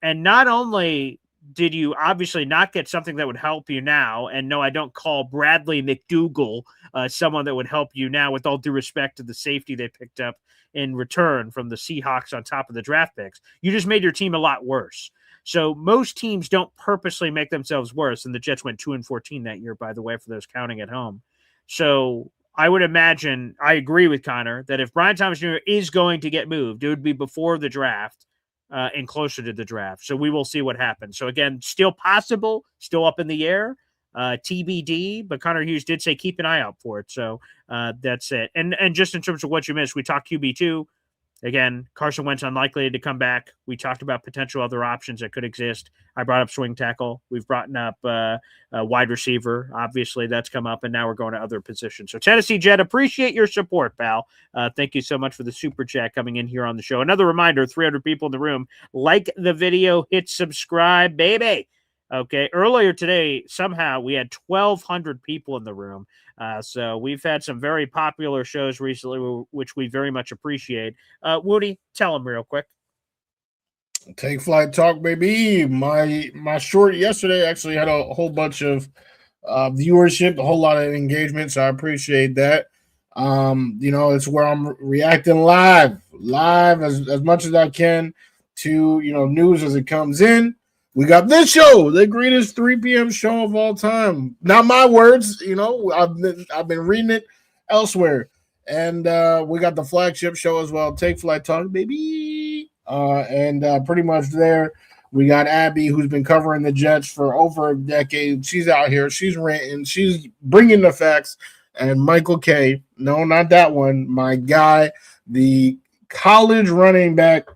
And not only did you obviously not get something that would help you now, and no, I don't call Bradley McDougal someone that would help you now, with all due respect to the safety they picked up in return from the Seahawks on top of the draft picks. You just made your team a lot worse. So most teams don't purposely make themselves worse, and the Jets went 2-14 that year, by the way, for those counting at home. So I would imagine, I agree with Connor, that if Brian Thomas Jr. is going to get moved, it would be before the draft. And closer to the draft. So we will see what happens. So again, still possible, still up in the air, TBD, but Connor Hughes did say keep an eye out for it. So that's it. And just in terms of what you missed, we talked QB2. Again, Carson Wentz unlikely to come back. We talked about potential other options that could exist. I brought up swing tackle. We've brought up wide receiver. Obviously, that's come up, and now we're going to other positions. So, Tennessee Jet, appreciate your support, pal. Thank you so much for the super chat coming in here on the show. Another reminder, 300 people in the room. Like the video, hit subscribe, baby. Okay, earlier today, somehow we had 1,200 people in the room. So we've had some very popular shows recently, which we very much appreciate. Wudi, tell them real quick. Take Flight Talk, baby. My short yesterday actually had a whole bunch of viewership, a whole lot of engagement, so I appreciate that. It's where I'm reacting live as much as I can to news as it comes in. We got this show, the greatest 3 p.m. show of all time. Not my words, I've been reading it elsewhere. And we got the flagship show as well, Take Flight Talk, baby. Pretty much there, we got Abby, who's been covering the Jets for over a decade. She's out here. She's ranting. She's bringing the facts. And Michael K, no, not that one, my guy, the college running back,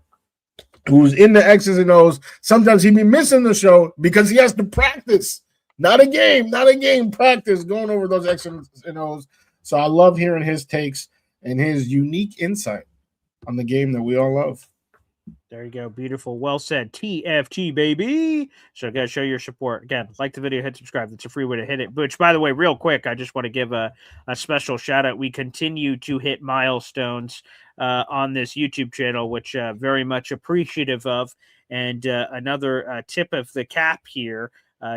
who's in the X's and O's. Sometimes he'd be missing the show because he has to practice. Not a game, practice, going over those X's and O's. So I love hearing his takes and his unique insight on the game that we all love. There you go. Beautiful. Well said. TFT, baby. So, guys, show your support. Again, like the video, hit subscribe. That's a free way to hit it. Which, by the way, real quick, I just want to give a special shout out. We continue to hit milestones on this YouTube channel, which very much appreciative of. And another tip of the cap here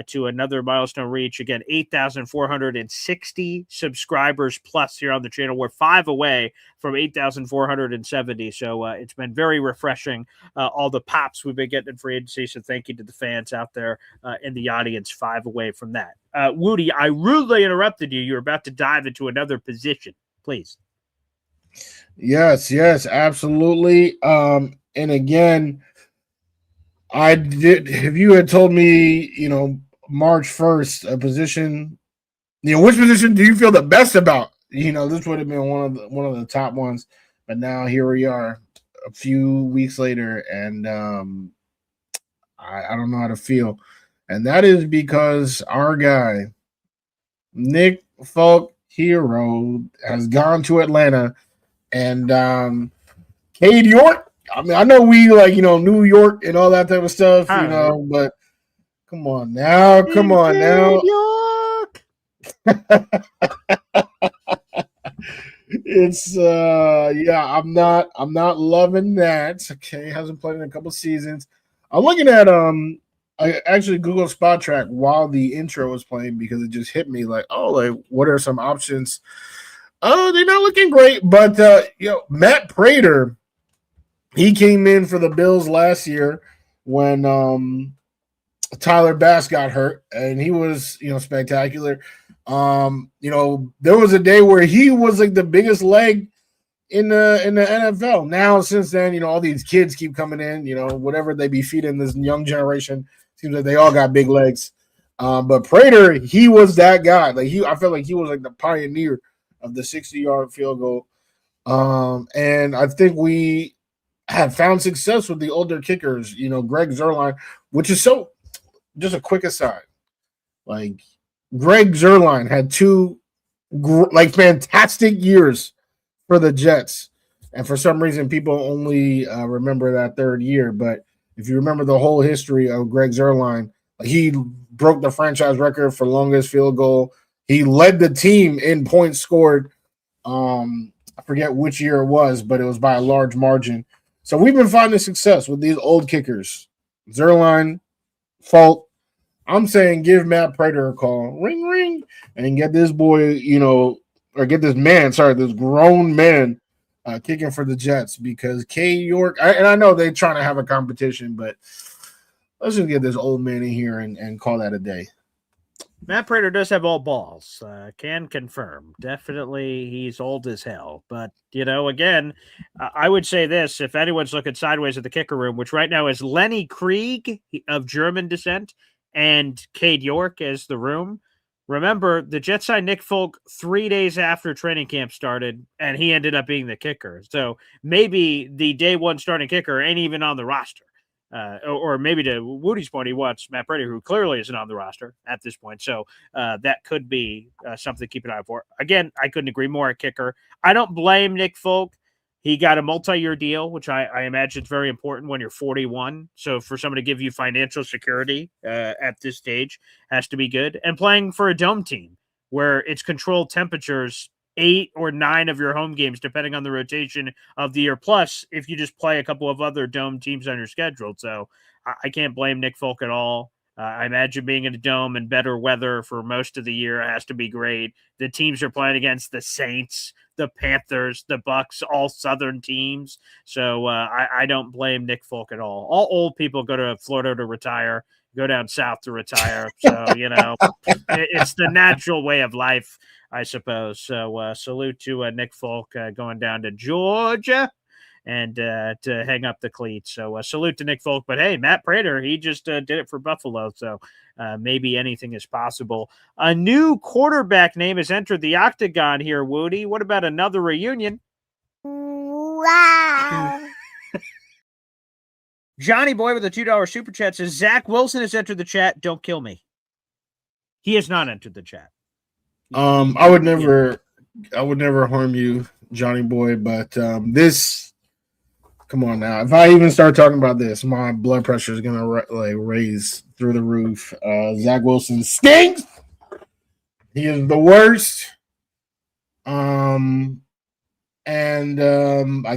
to another milestone reach. Again, 8,460 subscribers plus here on the channel. We're 5 away from 8,470. So it's been very refreshing. All the pops we've been getting in free agency. So thank you to the fans out there in the audience, 5 away from that. Wudi, I rudely interrupted you. You're about to dive into another position. Please. Yes, absolutely. And again, I did. If you had told me, March 1st, a position, which position do you feel the best about? This would have been one of the top ones. But now here we are, a few weeks later, and I don't know how to feel, and that is because our guy, Nick Folk Hero, has gone to Atlanta, and Cade York. I mean, I know we New York and all that type of stuff, but come on now. York. It's I'm not loving that. Okay, hasn't played in a couple seasons. I'm looking at I actually Googled Spot Track while the intro was playing because it just hit me what are some options? Oh, they're not looking great, but Matt Prater. He came in for the Bills last year when Tyler Bass got hurt, and he was, spectacular. There was a day where he was like the biggest leg in the NFL. Now, since then, all these kids keep coming in. Whatever they be feeding this young generation, seems like they all got big legs. But Prater, he was that guy. I felt like he was like the pioneer of the 60-yard field goal. And I think we have found success with the older kickers, Greg Zuerlein, which is so, just a quick aside, Greg Zuerlein had 2 fantastic years for the Jets. And for some reason, people only remember that 3rd year. But if you remember the whole history of Greg Zuerlein, he broke the franchise record for longest field goal. He led the team in points scored. I forget which year it was, but it was by a large margin. So we've been finding success with these old kickers. Zuerlein, Folk. I'm saying give Matt Prater a call. Ring, ring. And get this boy, or get this man, this grown man kicking for the Jets because Cade York, and I know they're trying to have a competition, but let's just get this old man in here and call that a day. Matt Prater does have all balls. Can confirm. Definitely he's old as hell. But, again, I would say this. If anyone's looking sideways at the kicker room, which right now is Lenny Krieg of German descent and Cade York as the room, remember, the Jets signed Nick Folk 3 days after training camp started, and he ended up being the kicker. So maybe the day one starting kicker ain't even on the roster. Or maybe to Wudi's point, he wants Matt Brady, who clearly isn't on the roster at this point. So that could be something to keep an eye for. Again, I couldn't agree more at kicker. I don't blame Nick Folk. He got a multi-year deal, which I imagine is very important when you're 41. So for someone to give you financial security at this stage has to be good. And playing for a dome team where it's controlled temperatures 8 or 9 of your home games, depending on the rotation of the year. Plus, if you just play a couple of other dome teams on your schedule. So I can't blame Nick Folk at all. I imagine being in a dome and better weather for most of the year has to be great. The teams are playing against the Saints, the Panthers, the Bucks, all Southern teams. So I don't blame Nick Folk at all. All old people go to Florida to retire, go down south to retire. So, it's the natural way of life, I suppose. So salute to Nick Folk going down to Georgia and to hang up the cleats. So salute to Nick Folk. But hey, Matt Prater, he just did it for Buffalo. So maybe anything is possible. A new quarterback name has entered the octagon here, Wudi. What about another reunion? Wow. Johnny Boy with a $2 super chat says, Zach Wilson has entered the chat. Don't kill me. He has not entered the chat. I would never harm you, Johnny Boy, but come on now. If I even start talking about this, my blood pressure is gonna raise through the roof. Zach Wilson stinks. He is the worst. I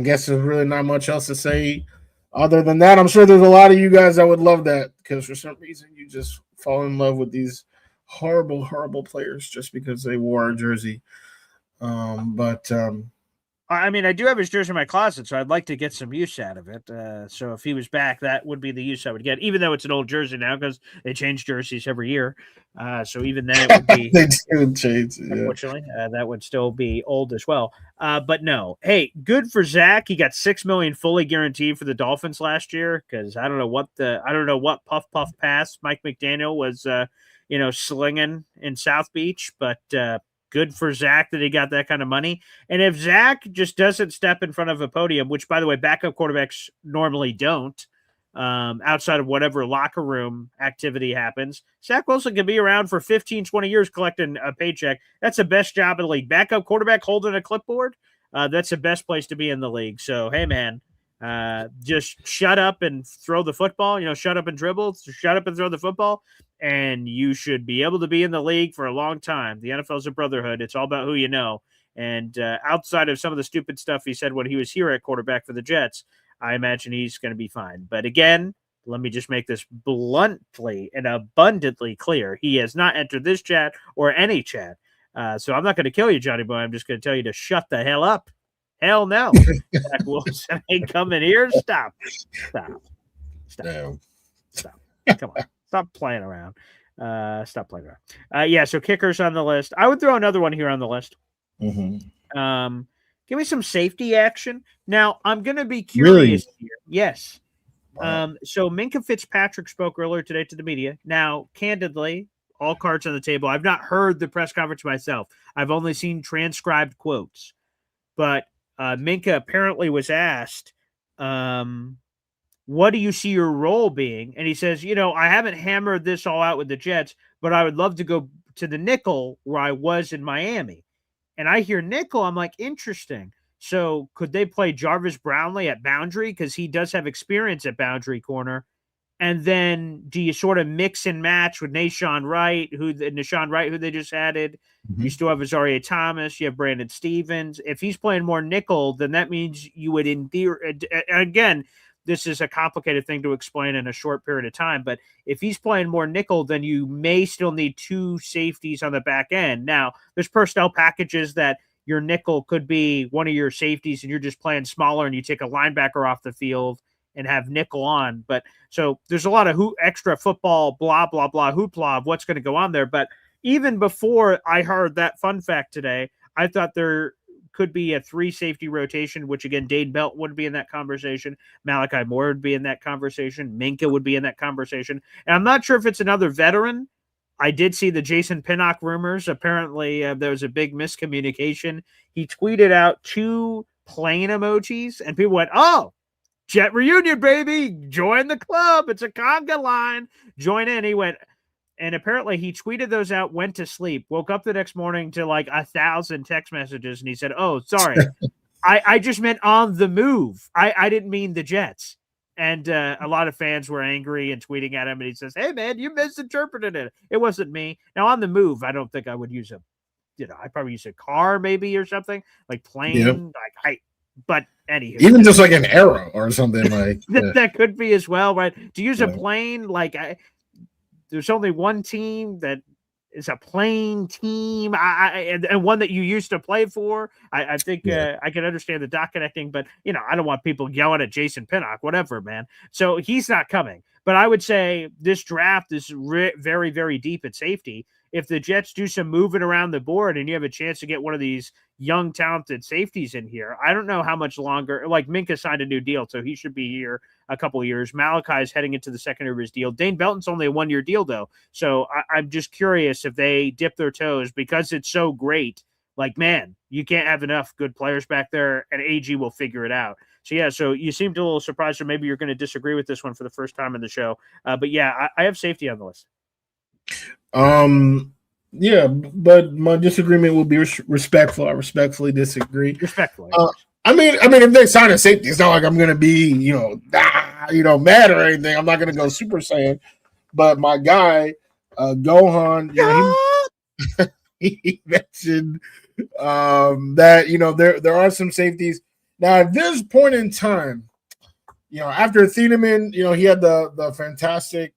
guess there's really not much else to say other than that. I'm sure there's a lot of you guys that would love that because for some reason you just fall in love with these horrible, horrible players just because they wore a jersey. I mean, I do have his jersey in my closet, so I'd like to get some use out of it. So if he was back, that would be the use I would get, even though it's an old jersey now because they change jerseys every year. So even then it would be they do change. Yeah. Unfortunately, that would still be old as well. But no, hey, good for Zach. He got $6 million fully guaranteed for the Dolphins last year because I don't know what puff pass Mike McDaniel was slinging in South Beach, but good for Zach that he got that kind of money. And if Zach just doesn't step in front of a podium, which, by the way, backup quarterbacks normally don't, outside of whatever locker room activity happens, Zach Wilson can be around for 15, 20 years collecting a paycheck. That's the best job in the league. Backup quarterback holding a clipboard, that's the best place to be in the league. So, hey, man, just shut up and throw the football. Shut up and dribble. Shut up and throw the football. And you should be able to be in the league for a long time. The NFL is a brotherhood. It's all about who you know. And outside of some of the stupid stuff he said when he was here at quarterback for the Jets, I imagine he's going to be fine. But again, let me just make this bluntly and abundantly clear. He has not entered this chat or any chat. So I'm not going to kill you, Johnny Boy. I'm just going to tell you to shut the hell up. Hell no. Zach Wilson ain't coming here. Stop. Damn. Stop. Come on. Stop playing around. So kickers on the list. I would throw another one here on the list. Mm-hmm. Give me some safety action. Now, I'm going to be curious here. Yes. Wow. So Minka Fitzpatrick spoke earlier today to the media. Now, candidly, all cards on the table. I've not heard the press conference myself. I've only seen transcribed quotes. But Minka apparently was asked, what do you see your role being? And he says, I haven't hammered this all out with the Jets, but I would love to go to the nickel where I was in Miami. And I hear nickel. I'm like, interesting. So could they play Jarvis Brownlee at boundary? Because he does have experience at boundary corner. And then do you sort of mix and match with Nashawn Wright, who they just added? Mm-hmm. You still have Azaria Thomas. You have Brandon Stevens. If he's playing more nickel, then that means you would, in theory, again, this is a complicated thing to explain in a short period of time. But if he's playing more nickel, then you may still need 2 safeties on the back end. Now, there's personnel packages that your nickel could be one of your safeties and you're just playing smaller and you take a linebacker off the field and have nickel on. But so there's a lot of extra football, blah, blah, blah, hoopla of what's going to go on there. But even before I heard that fun fact today, I thought there could be a 3 safety rotation, which again, Dade Belt would be in that conversation. Malachi Moore would be in that conversation. Minka would be in that conversation. And I'm not sure if it's another veteran. I did see the Jason Pinnock rumors. Apparently, there was a big miscommunication. He tweeted out 2 plane emojis, and people went, "Oh, Jet reunion, baby! Join the club. It's a conga line. Join in." He went, and apparently he tweeted those out, went to sleep, woke up the next morning to like 1,000 text messages, and he said, "Oh, sorry, I just meant on the move. I didn't mean the Jets." And a lot of fans were angry and tweeting at him. And he says, "Hey, man, you misinterpreted it. It wasn't me." Now, on the move, I don't think I would use I'd probably use a car maybe or something, like plane. But anywho. Even just like an arrow or something like that could be as well, right? To use a Yeah. plane, there's only one team that is a plane team, and one that you used to play for. I think I can understand the dot connecting, but I don't want people yelling at Jason Pinnock, whatever, man. So he's not coming. But I would say this draft is very, very deep at safety. If the Jets do some moving around the board and you have a chance to get one of these young, talented safeties in here, I don't know how much longer. Like Minka signed a new deal, so he should be here a couple of years. Malachi is heading into the second year of his deal. Dane Belton's only a 1-year deal, though. So I'm just curious if they dip their toes because it's so great. Like, man, you can't have enough good players back there, and AG will figure it out. So, yeah, so you seemed a little surprised, or maybe you're going to disagree with this one for the first time in the show. But, yeah, I have safety on the list. Yeah, but my disagreement will be respectful. I respectfully disagree. Respectfully. I mean, if they sign a safety, it's not like I'm gonna be, mad or anything. I'm not gonna go Super Saiyan. But my guy, Gohan, he mentioned that there are some safeties. Now at this point in time, after Thieneman, he had the fantastic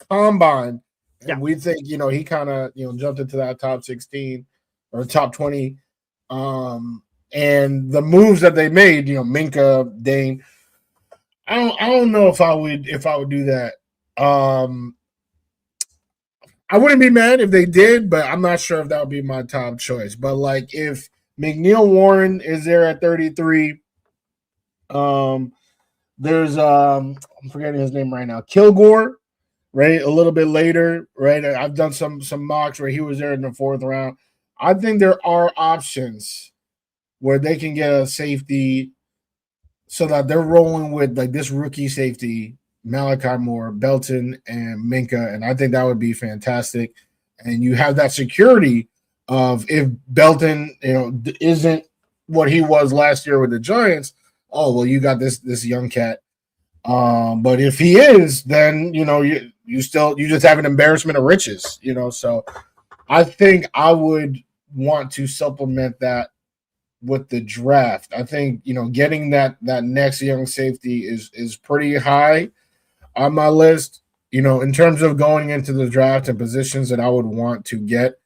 combine. And we think, he kind of, jumped into that top 16 or top 20. And the moves that they made, Minka, Dane, I don't know if I would do that. I wouldn't be mad if they did, but I'm not sure if that would be my top choice. But like if McNeil Warren is there at 33, there's I'm forgetting his name right now, Kilgore. Right, a little bit later, right? I've done some mocks where he was there in the 4th round. I think there are options where they can get a safety so that they're rolling with like this rookie safety, Malachi Moore, Belton, and Minka, and I think that would be fantastic. And you have that security of if Belton, isn't what he was last year with the Giants. Oh well, you got this young cat. But if he is, then you just have an embarrassment of riches, So I think I would want to supplement that with the draft. I think getting that next young safety is pretty high on my list. In terms of going into the draft and positions that I would want to get.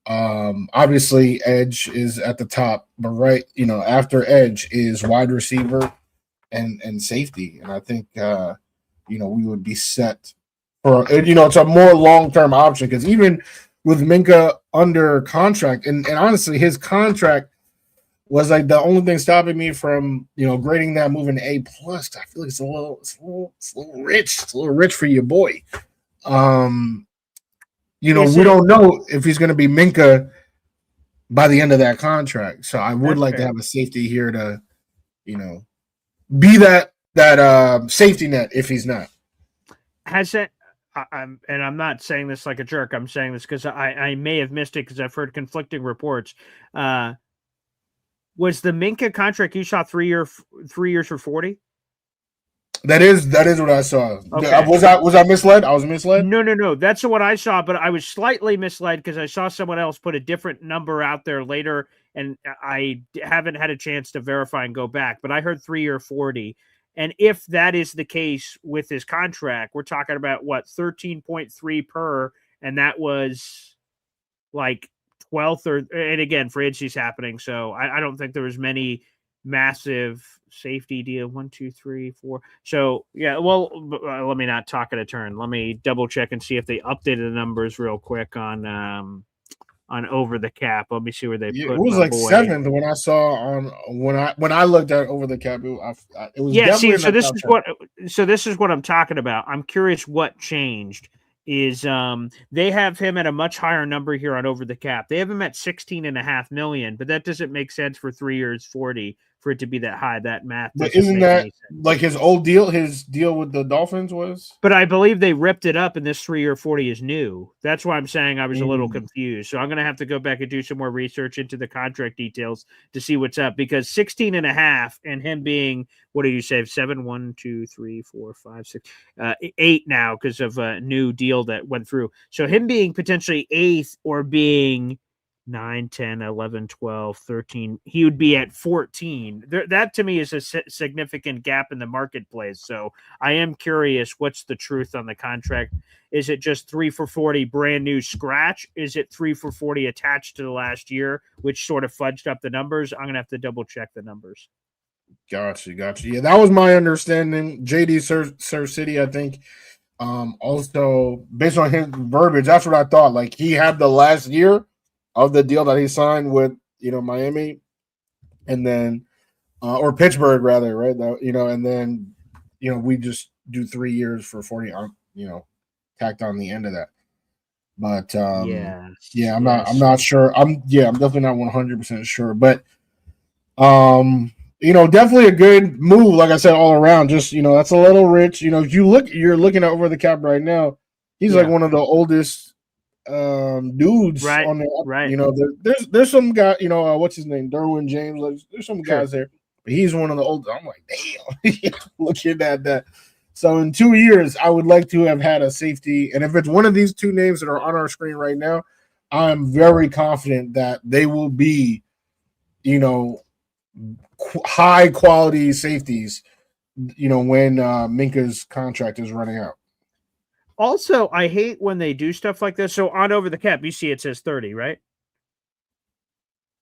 Obviously, edge is at the top, but after edge is wide receiver and safety, and I think we would be set for it's a more long-term option because even with Minka under contract, and honestly his contract was like the only thing stopping me from grading that move in A+. I feel like it's a little rich. It's a little rich for your boy. We don't know if he's going to be Minka by the end of that contract, so I would like to have a safety here to be that safety net if he's not. Has that? I'm not saying this like a jerk. I'm saying this because I may have missed it because I've heard conflicting reports. Was the Minka contract you saw 3 years for 40? That is what I saw. Okay. Was I misled? I was misled? No. That's what I saw, but I was slightly misled because I saw someone else put a different number out there later, and I haven't had a chance to verify and go back, but I heard 3 year 40. And if that is the case with his contract, we're talking about 13.3 per, and that was like 12th and again, free agency's happening. So I don't think there was many massive safety deal. 1, 2, 3, 4. So yeah, well, let me not talk at a turn. Let me double check and see if they updated the numbers real quick on Over the Cap. Let me see where they put it was like 7th when I saw when I looked at Over the Cap. It was so this is what I'm talking about. I'm curious what changed. is they have him at a much higher number here on Over the Cap. They have him at 16.5 million, but that doesn't make sense for 3 years, 40 for it to be that high. That math But doesn't isn't make that any sense. like his old deal? His deal with the Dolphins was. But I believe they ripped it up, and this 3-year 40 is new. That's why I'm saying I was a little Mm. confused. So I'm going to have to go back and do some more research into the contract details to see what's up, because 16.5 and him being, what did you say? 7, 1, 2, 3, 4, 5, 6, 8 now because of a new deal that went through. So him being potentially 8th or being 9, 10, 11, 12, 13, he would be at 14. That to me is a significant gap in the marketplace. So I am curious, what's the truth on the contract? Is it just 3 for 40 brand new scratch? Is it 3 for 40 attached to the last year, which sort of fudged up the numbers? I'm going to have to double check the numbers. Gotcha. Yeah, that was my understanding. JD Sir City, I think. Also, based on his verbiage, that's what I thought. Like, he had the last year of the deal that he signed with, Miami, and then or Pittsburgh rather, right? That, and then we just do 3 years for 40. Tacked on the end of that. But yeah, I'm not sure. I'm definitely not 100% sure, but definitely a good move. Like I said, all around. Just that's a little rich. If you're looking at Over the Cap right now. He's like one of the oldest dudes on the right. There's some guy, what's his name, Derwin James. Like, there's some guys there, but he's one of the oldest. I'm like, damn, looking at that. So in 2 years, I would like to have had a safety, and if it's one of these two names that are on our screen right now, I'm very confident that they will be, high quality safeties. When Minka's contract is running out. Also, I hate when they do stuff like this. So on Over the Cap, you see it says 30, right?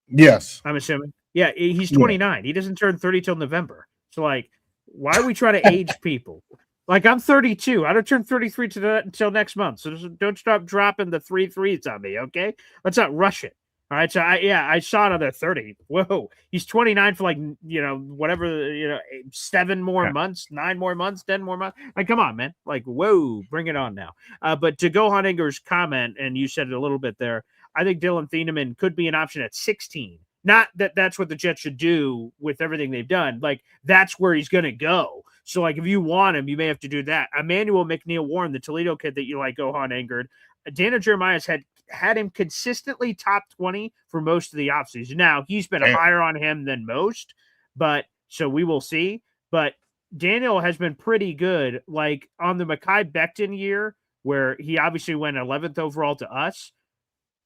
Yes. I'm assuming. Yeah, he's 29. He doesn't turn 30 till November. So, like, why are we trying to age people? Like, I'm 32. I don't turn 33 until next month. So don't stop dropping the 3 threes on me, okay? Let's not rush it. All right, so I saw another 30. Whoa, he's 29 for like, whatever, 7 more months, 9 more months, 10 more months. Like, come on, man. Like, whoa, bring it on now. But to go on Inger's comment, and you said it a little bit there, I think Dylan Thieneman could be an option at 16. Not that that's what the Jets should do with everything they've done. Like, that's where he's going to go. So, like, if you want him, you may have to do that. Emmanuel McNeil-Warren, the Toledo kid that you like, Gohan Ingard, Daniel Jeremiah's had him consistently top 20 for most of the offseason. Now, he's been higher on him than most, but so we will see. But Daniel has been pretty good. Like, on the Mekhi Becton year, where he obviously went 11th overall to us,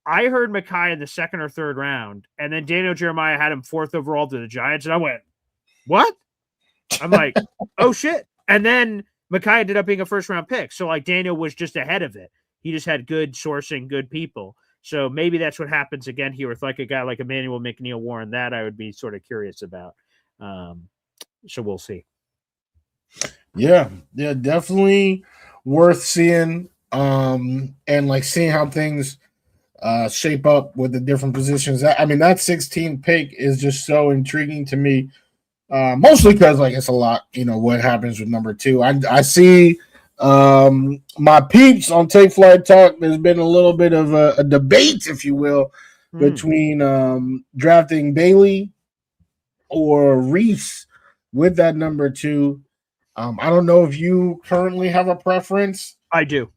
I heard Mekhi in the 2nd or 3rd round, and then Daniel Jeremiah had him 4th overall to the Giants, and I went, what? I'm like, oh, shit. And then Mekhi ended up being a first-round pick. So, like, Daniel was just ahead of it. He just had good sourcing, good people. So maybe that's what happens again here with like a guy like Emmanuel McNeil-Warren. That I would be sort of curious about. So we'll see. Yeah, definitely worth seeing. And like seeing how things shape up with the different positions. I mean, that 16 pick is just so intriguing to me. Mostly because like it's a lot, what happens with number 2. I see my peeps on Take Flight Talk. There's been a little bit of a debate, if you will, between drafting Bailey or Reese with that number 2. I don't know if you currently have a preference. I do.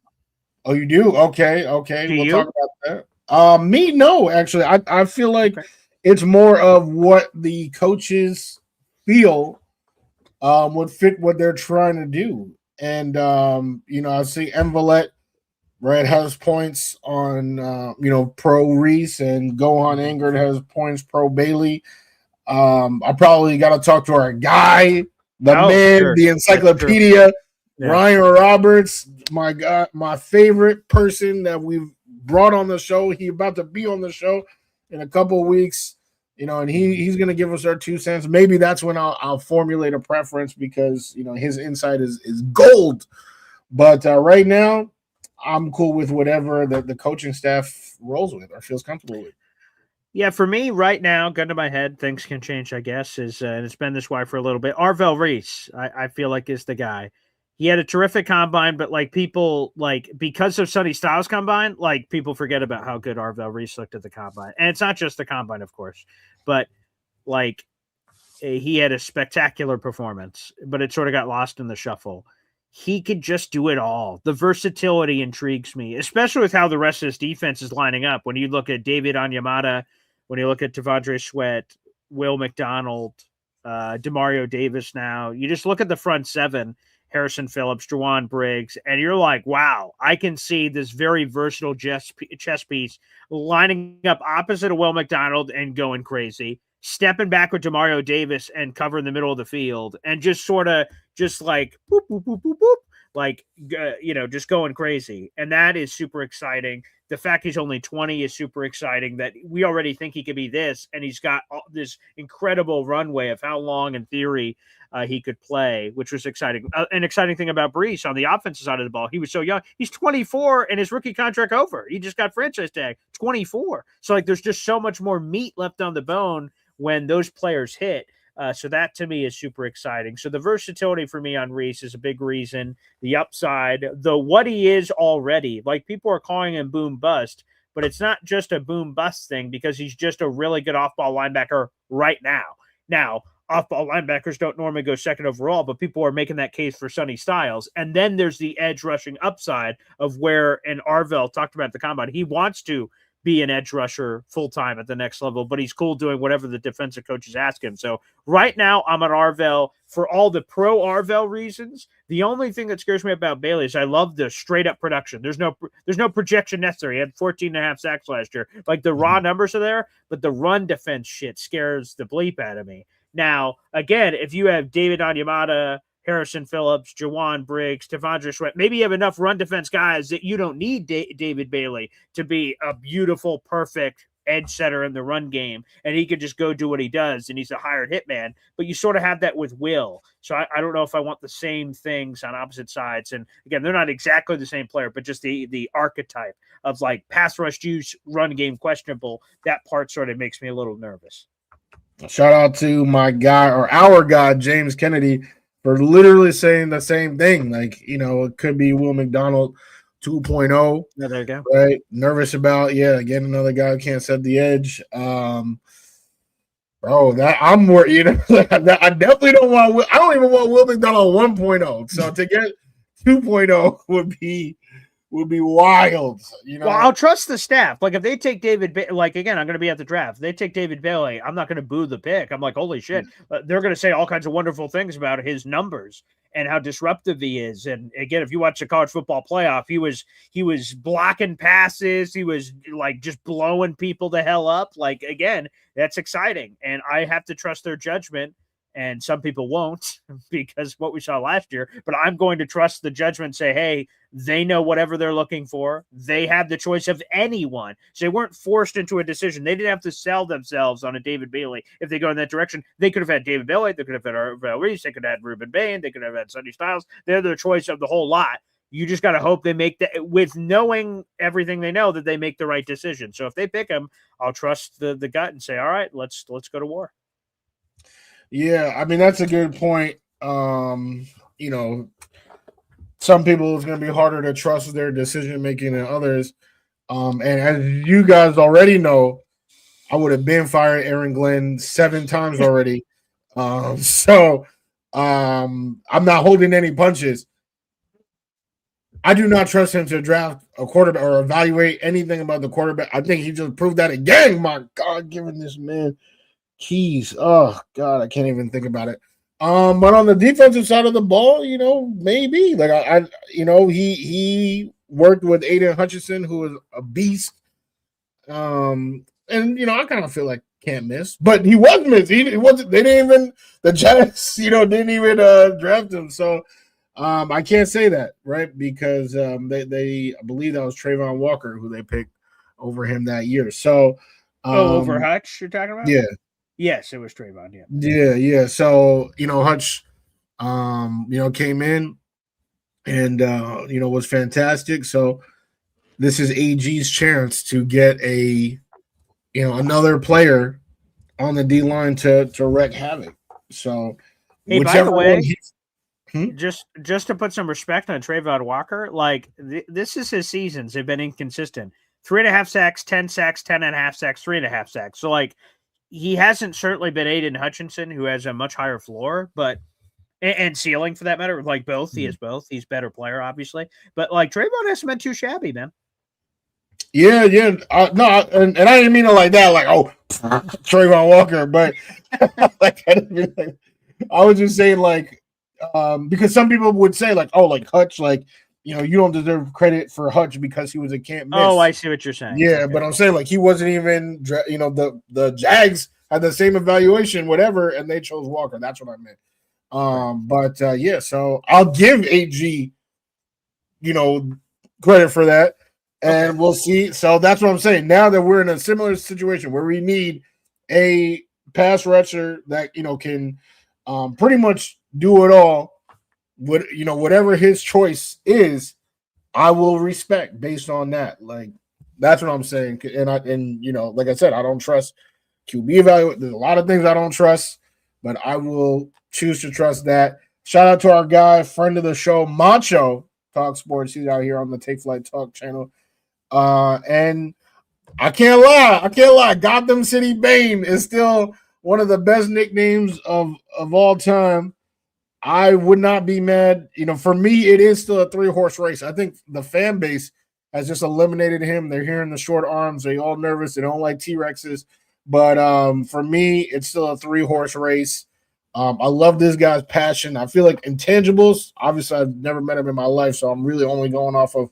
Oh, you do? Okay. Do we'll you? talk about that. Me, no, actually. I feel like it's more of what the coaches feel would fit what they're trying to do. And I see Envelet, right, has points on pro Reese, and Gohan Ingard has points pro Bailey. I probably got to talk to our guy, the man, the encyclopedia, Ryan Roberts, my God, my favorite person that we've brought on the show. He's about to be on the show in a couple of weeks. And he's going to give us our 2 cents. Maybe that's when I'll formulate a preference because, his insight is gold. But right now, I'm cool with whatever the coaching staff rolls with or feels comfortable with. Yeah, for me right now, gun to my head, things can change, I guess, and it's been this way for a little bit. Arvell Reese, I feel like is the guy. he had a terrific combine, but like people like because of Sonny Styles combine, like people forget about how good Arvell Reese looked at the combine. And it's not just the combine, of course, but like he had a spectacular performance, but it sort of got lost in the shuffle. He could just do it all. The versatility intrigues me, especially with how the rest of his defense is lining up. When you look at David Onyemata, when you look at Tavondre Sweat, Will McDonald, Demario Davis now, you just look at the front seven, Harrison Phillips, Jawan Briggs, and you're like, wow, I can see this very versatile chess piece lining up opposite of Will McDonald and going crazy, stepping back with Demario Davis and covering the middle of the field, and just sort of just like boop, boop, boop, boop, boop, like just going crazy. And that is super exciting. The fact he's only 20 is super exciting, that we already think he could be this, and he's got this incredible runway of how long in theory he could play, which was exciting. An exciting thing about Brees on the offensive side of the ball, he was so young. He's 24 and his rookie contract over. He just got franchise tag, 24. So like there's just so much more meat left on the bone when those players hit. So that to me is super exciting. So the versatility for me on Reese is a big reason. The upside, what he is already, like people are calling him boom bust, but it's not just a boom bust thing because he's just a really good off-ball linebacker right now. Now, off-ball linebackers don't normally go second overall, but people are making that case for Sonny Styles. And then there's the edge rushing upside of where, and Arvell talked about at the combine, he wants to be an edge rusher full-time at the next level, but he's cool doing whatever the defensive coaches ask him. So right now I'm on Arvell for all the pro Arvell reasons. The only thing that scares me about Bailey is I love the straight up production. There's no projection necessary. He had 14 and a half sacks last year. Like the raw numbers are there, but the run defense shit scares the bleep out of me. Now, again, if you have David Onyemata, Harrison Phillips, Jawan Briggs, Tavondre Sweat, maybe you have enough run defense guys that you don't need David Bailey to be a beautiful, perfect edge setter in the run game, and he could just go do what he does, and he's a hired hitman. But you sort of have that with Will. So I don't know if I want the same things on opposite sides. And again, they're not exactly the same player, but just the archetype of like pass rush use, run game questionable. That part sort of makes me a little nervous. Shout out to my guy, or our guy, James Kennedy, for literally saying the same thing. Like, it could be Will McDonald 2.0. Yeah, there you go. Right? Nervous about, again, another guy who can't set the edge. Bro, that I'm worried. I definitely don't want I don't even want Will McDonald 1.0. So to get 2.0 would be wild. Well, I'll trust the staff. Like if they take David, like again, I'm going to be at the draft. If they take David Bailey, I'm not going to boo the pick. I'm like, holy shit. They're going to say all kinds of wonderful things about his numbers and how disruptive he is. And again, if you watch the college football playoff, he was blocking passes. He was like just blowing people the hell up. Like again, that's exciting. And I have to trust their judgment. And some people won't because what we saw last year, but I'm going to trust the judgment and say, hey, they know whatever they're looking for. They have the choice of anyone. So they weren't forced into a decision. They didn't have to sell themselves on a David Bailey. If they go in that direction, they could have had David Bailey. They could have had Arvell Reese. They could have had Ruben Bain. They could have had Sonny Styles. They're the choice of the whole lot. You just got to hope they make that, with knowing everything they know, that they make the right decision. So if they pick him, I'll trust the gut and say, all right, let's go to war. Yeah, I mean, that's a good point. Some people it's going to be harder to trust their decision making than others. And as you guys already know, I would have been fired Aaron Glenn 7 times already. So I'm not holding any punches. I do not trust him to draft a quarterback or evaluate anything about the quarterback. I think he just proved that again. My God, giving this man keys. Oh God, I can't even think about it. But on the defensive side of the ball, maybe like he worked with Aiden Hutchinson, who was a beast. And I kind of feel like can't miss, but he was missed. He wasn't. They didn't even the Jets, didn't even draft him. So I can't say that, right? Because they I believe that was Trayvon Walker who they picked over him that year. So over Hutch, you're talking about? Yeah. Yes, it was Trayvon. Yeah. So, Hutch, came in and, was fantastic. So this is AG's chance to get another player on the D line to wreak havoc. So, hey, by the way, just to put some respect on Trayvon Walker, like this is his seasons. They've been inconsistent. 3.5 sacks, 10 sacks, 10.5 sacks, 3.5 sacks. So like he hasn't certainly been Aiden Hutchinson, who has a much higher floor, but and ceiling for that matter. Like both, he is both. He's a better player, obviously, but like Trayvon hasn't been too shabby, man. Yeah. No, and I didn't mean it like that. Like, oh, Trayvon Walker, but like I was just saying like. Because some people would say like, oh, like Hutch, like you don't deserve credit for Hutch because he was a can't miss. Oh, I see what you're saying. Yeah, okay. But I'm saying like he wasn't even, the Jags had the same evaluation, whatever, and they chose Walker. That's what I meant. But yeah, so I'll give AG, credit for that, and we'll see. So that's what I'm saying. Now that we're in a similar situation where we need a pass rusher that can pretty much do it all. Whatever his choice is, I will respect based on that. Like that's what I'm saying. And like I said, I don't trust QB evaluate. There's a lot of things I don't trust, but I will choose to trust that. Shout out to our guy, friend of the show, Macho Talk Sports. He's out here on the Take Flight Talk channel. And I can't lie. Gotham City Bane is still one of the best nicknames of all time. I would not be mad. For me, it is still a 3-horse race. I think the fan base has just eliminated him. They're hearing the short arms. They're all nervous. They don't like T-Rexes. But for me, it's still a 3-horse race. I love this guy's passion. I feel like intangibles. Obviously, I've never met him in my life, so I'm really only going off of,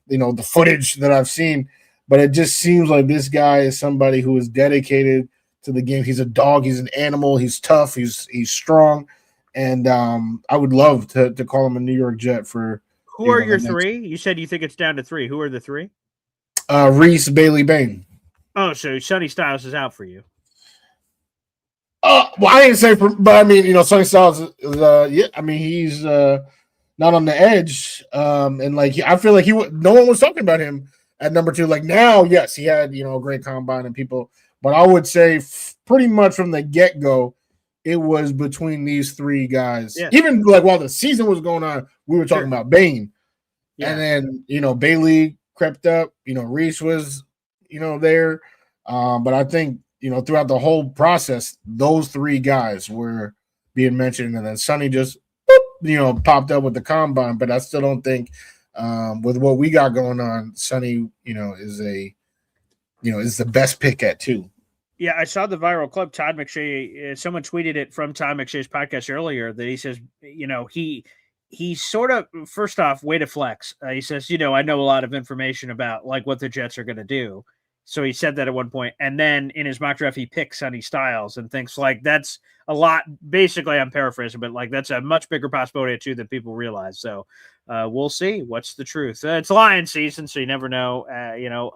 the footage that I've seen. But it just seems like this guy is somebody who is dedicated to the game. He's a dog. He's an animal. He's tough. He's strong. And I would love to call him a New York Jet for. Who are your three? You said you think it's down to 3. Who are the 3? Reese, Bailey, Bane. Oh, so Sonny Styles is out for you. Well, I didn't say, but I mean, Sonny Styles is, I mean, he's not on the edge, and like I feel like no one was talking about him at number 2. Like now, yes, he had a great combine and people, but I would say pretty much from the get go. It was between these 3 guys. Yeah. Even like while the season was going on, we were talking about Bane. Yeah. And then, Bailey crept up, Reese was, there. But I think, throughout the whole process, those 3 guys were being mentioned. And then Sonny just, popped up with the combine. But I still don't think with what we got going on, Sonny, is the best pick at 2. Yeah, I saw the viral clip. Todd McShay, someone tweeted it from Todd McShay's podcast earlier that he says, he sort of, first off, way to flex. He says, I know a lot of information about like what the Jets are going to do. So he said that at one point. And then in his mock draft, he picks Sonny Styles and thinks like that's a lot. Basically, I'm paraphrasing, but like that's a much bigger possibility too than people realize. So we'll see what's the truth. It's Lion season, so you never know,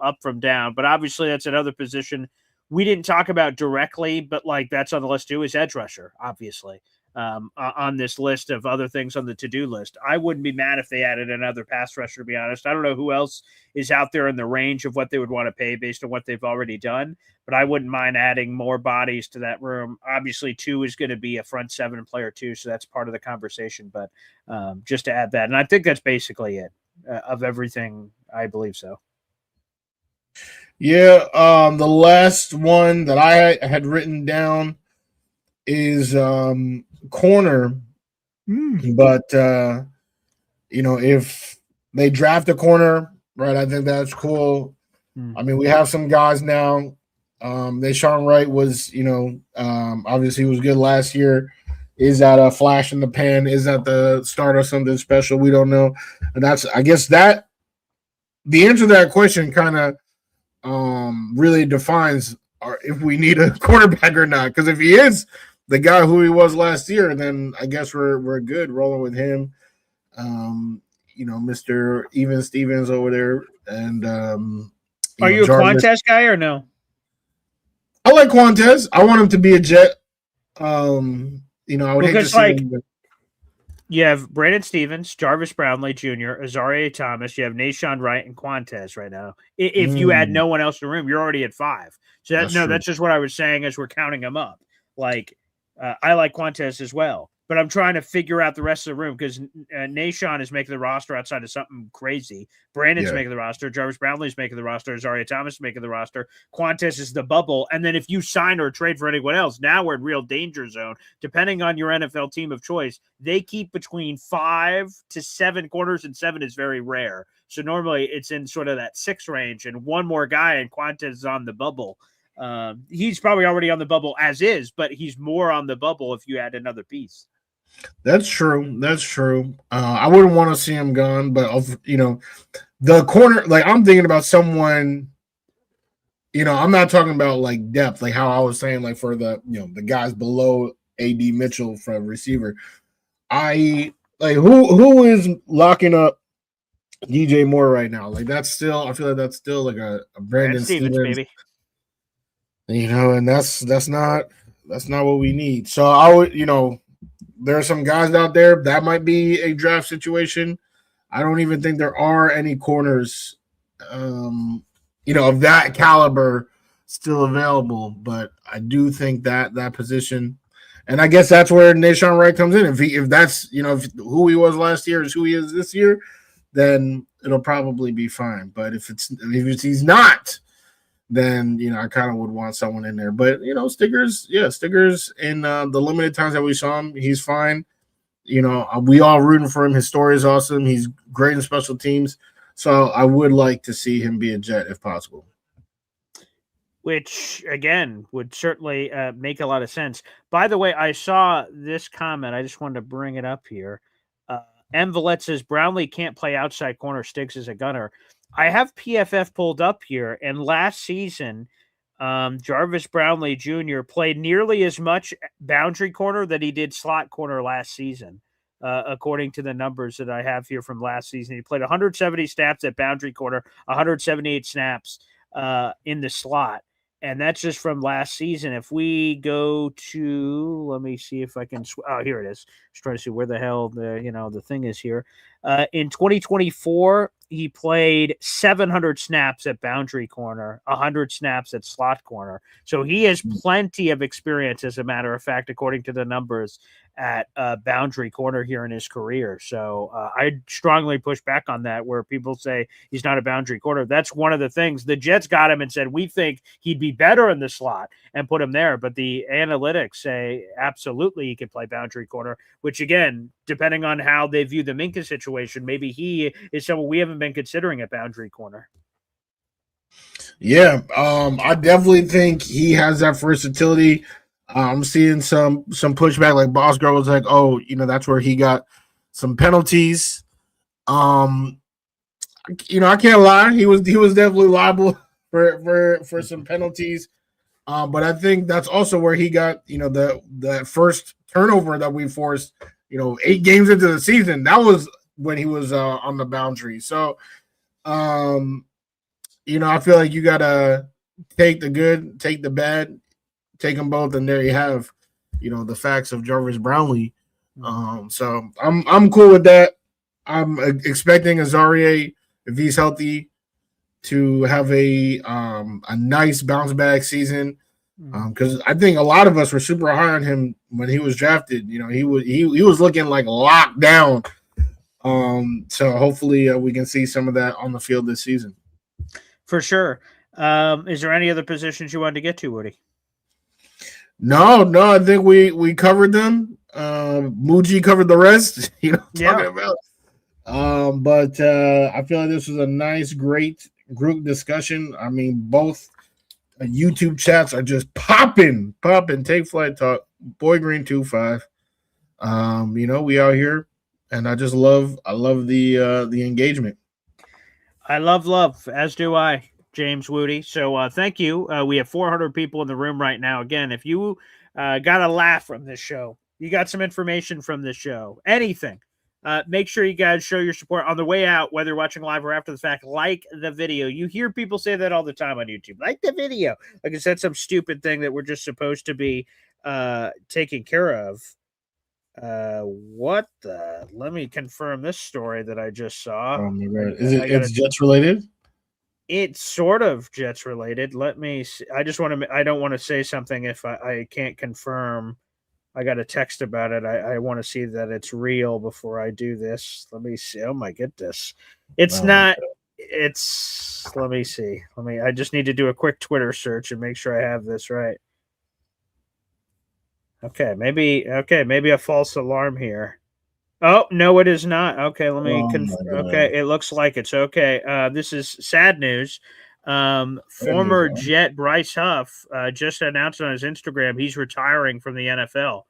up from down. But obviously, that's another position we didn't talk about directly, but like that's on the list too, is edge rusher, obviously, on this list of other things on the to-do list. I wouldn't be mad if they added another pass rusher, to be honest. I don't know who else is out there in the range of what they would want to pay based on what they've already done, but I wouldn't mind adding more bodies to that room. Obviously, 2 is going to be a front 7 player too, so that's part of the conversation, but just to add that. And I think that's basically it of everything. I believe so. Yeah, the last one that I had written down is corner. But if they draft a corner, right, I think that's cool. I mean, we have some guys now. Deshaun Wright was, obviously he was good last year. Is that a flash in the pan? Is that the start of something special? We don't know. And that's, I guess that the answer to that question kind of really defines if we need a quarterback or not. Because if he is the guy who he was last year, then I guess we're good rolling with him. Mr. Even Stevens over there, and are you a Quantez guy or no? I like Quantez. I want him to be a Jet. I would hate to see him. You have Brandon Stevens, Jarvis Brownlee Jr., Azaria Thomas. You have Deshaun Wright and Quantez right now. If you add no one else in the room, you're already at 5. So that's just what I was saying as we're counting them up. Like, I like Quantez as well. but I'm trying to figure out the rest of the room because Nashon is making the roster outside of something crazy. Brandon's making the roster. Jarvis Brownlee's making the roster. Zaria Thomas is making the roster. Quantes is the bubble. And then if you sign or trade for anyone else, now we're in real danger zone. Depending on your NFL team of choice, they keep between 5 to 7 corners, and 7 is very rare. So normally it's in sort of that 6 range, and one more guy, and Quantes is on the bubble. He's probably already on the bubble as is, but he's more on the bubble if you add another piece. That's true. That's true. I wouldn't want to see him gone, but the corner. Like I'm thinking about someone. I'm not talking about like depth, like how I was saying, like for the the guys below AD Mitchell for receiver. I like who is locking up DJ Moore right now. Like I feel like that's still like a Brandon Stevens, baby. And that's not what we need. So I would there are some guys out there that might be a draft situation. I don't even think there are any corners, of that caliber still available. But I do think that position, and I guess that's where Nashon Wright comes in. If that's if who he was last year is who he is this year, then it'll probably be fine. But if he's not, then I kind of would want someone in there. But Stickers in the limited times that we saw him, he's fine. We all rooting for him. His story is awesome. He's great in special teams. So I would like to see him be a Jet if possible. Which, again, would certainly make a lot of sense. By the way, I saw this comment. I just wanted to bring it up here. M. Villette says, Brownlee can't play outside corner. Stiggs is a gunner. I have PFF pulled up here, and last season, Jarvis Brownlee Jr. played nearly as much boundary corner that he did slot corner last season, according to the numbers that I have here from last season. He played 170 snaps at boundary corner, 178 snaps in the slot, and that's just from last season. If we go to, let me see if I can. Here it is. Just trying to see where the hell the thing is here. In 2024, he played 700 snaps at boundary corner, 100 snaps at slot corner. So he has plenty of experience, as a matter of fact, according to the numbers at boundary corner here in his career. So I strongly push back on that, where people say he's not a boundary corner. That's one of the things. The Jets got him and said, we think he'd be better in the slot, and put him there. But the analytics say absolutely he can play boundary corner, which, again, depending on how they view the Minkah situation, maybe he is someone we haven't been considering at boundary corner. Yeah, I definitely think he has that versatility. I'm seeing some pushback, like Boss Girl was like, oh, that's where he got some penalties. I can't lie, he was definitely liable for some penalties. But I think that's also where he got, the first turnover that we forced, 8 games into the season. That was when he was on the boundary. So, I feel like you gotta take the good, take the bad, take them both, and there you have, the facts of Jarvis Brownlee. So I'm cool with that. I'm expecting Azaria, if he's healthy, to have a nice bounce back season. Because I think a lot of us were super high on him when he was drafted. He was looking like locked down. So hopefully we can see some of that on the field this season. For sure. Is there any other positions you wanted to get to, Woody? No, I think we covered them. Muji covered the rest. Talking about. But I feel like this was a nice, great group discussion. I mean, both YouTube chats are just popping. Take Flight Talk, Boy Green 25. We out here, and I love the engagement. I love, as do I, James Wudi. So thank you. We have 400 people in the room right now. Again, if you got a laugh from this show, you got some information from this show, anything, make sure you guys show your support on the way out, whether you're watching live or after the fact. Like the video. You hear people say that all the time on YouTube. Like the video. Like I said, some stupid thing that we're just supposed to be taking care of. What the? Let me confirm this story that I just saw. Oh my God. It's Jets related? It's sort of Jets related. Let me see. I don't want to say something if I can't confirm I got a text about it. I want to see that it's real before I do this. Let me see. Oh my goodness. It's Oh my not let me see. I just need to do a quick Twitter search and make sure I have this right. Maybe a false alarm here. Oh, no, it is not. Okay, let me Oh my god. okay, it looks like it's okay. This is sad news. That is, Former Jet Bryce Huff just announced on his Instagram he's retiring from the NFL.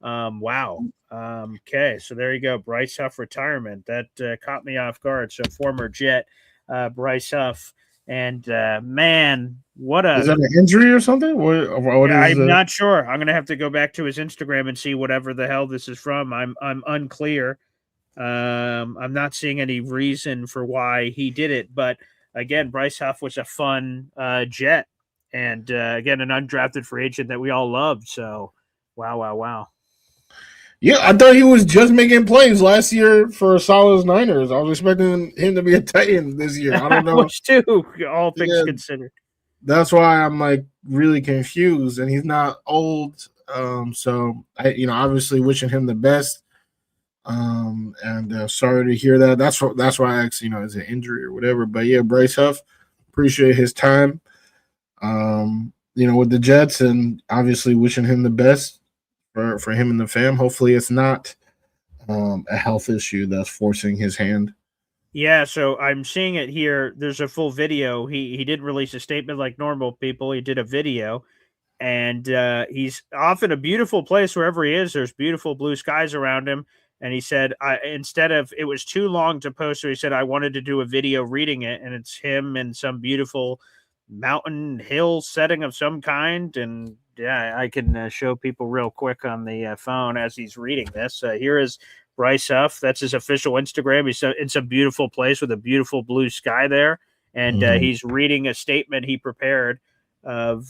Wow. Okay, so there you go. Bryce Huff retirement. That caught me off guard. So former Jet Bryce Huff. And man, what is a that an injury or something? What is I'm the not sure. I'm gonna have to go back to his Instagram and see whatever the hell this is from. I'm unclear. I'm not seeing any reason for why he did it, but again, Bryce Huff was a fun Jet, and again, an undrafted free agent that we all loved. So, wow. Yeah, I thought he was just making plays last year for solid Niners. I was expecting him to be a Titan this year. I don't I know. was too, all things Yeah, considered. that's why I'm like really confused. And he's not old, so I, obviously wishing him the best. And sorry to hear that. That's why I asked, is it injury or whatever. But yeah, Bryce Huff, appreciate his time. With the Jets, and obviously wishing him the best for him and the fam. Hopefully, it's not a health issue that's forcing his hand. Yeah, so I'm seeing it here. There's a full video. He didn't release a statement like normal people. He did a video, and he's off in a beautiful place wherever he is. There's beautiful blue skies around him. And he said, instead of it was too long to post, so he said I wanted to do a video reading it, and it's him in some beautiful mountain hill setting of some kind. And yeah, I can show people real quick on the phone as he's reading this. Here is Bryce Huff. That's his official Instagram. He's in some beautiful place with a beautiful blue sky there, and he's reading a statement he prepared of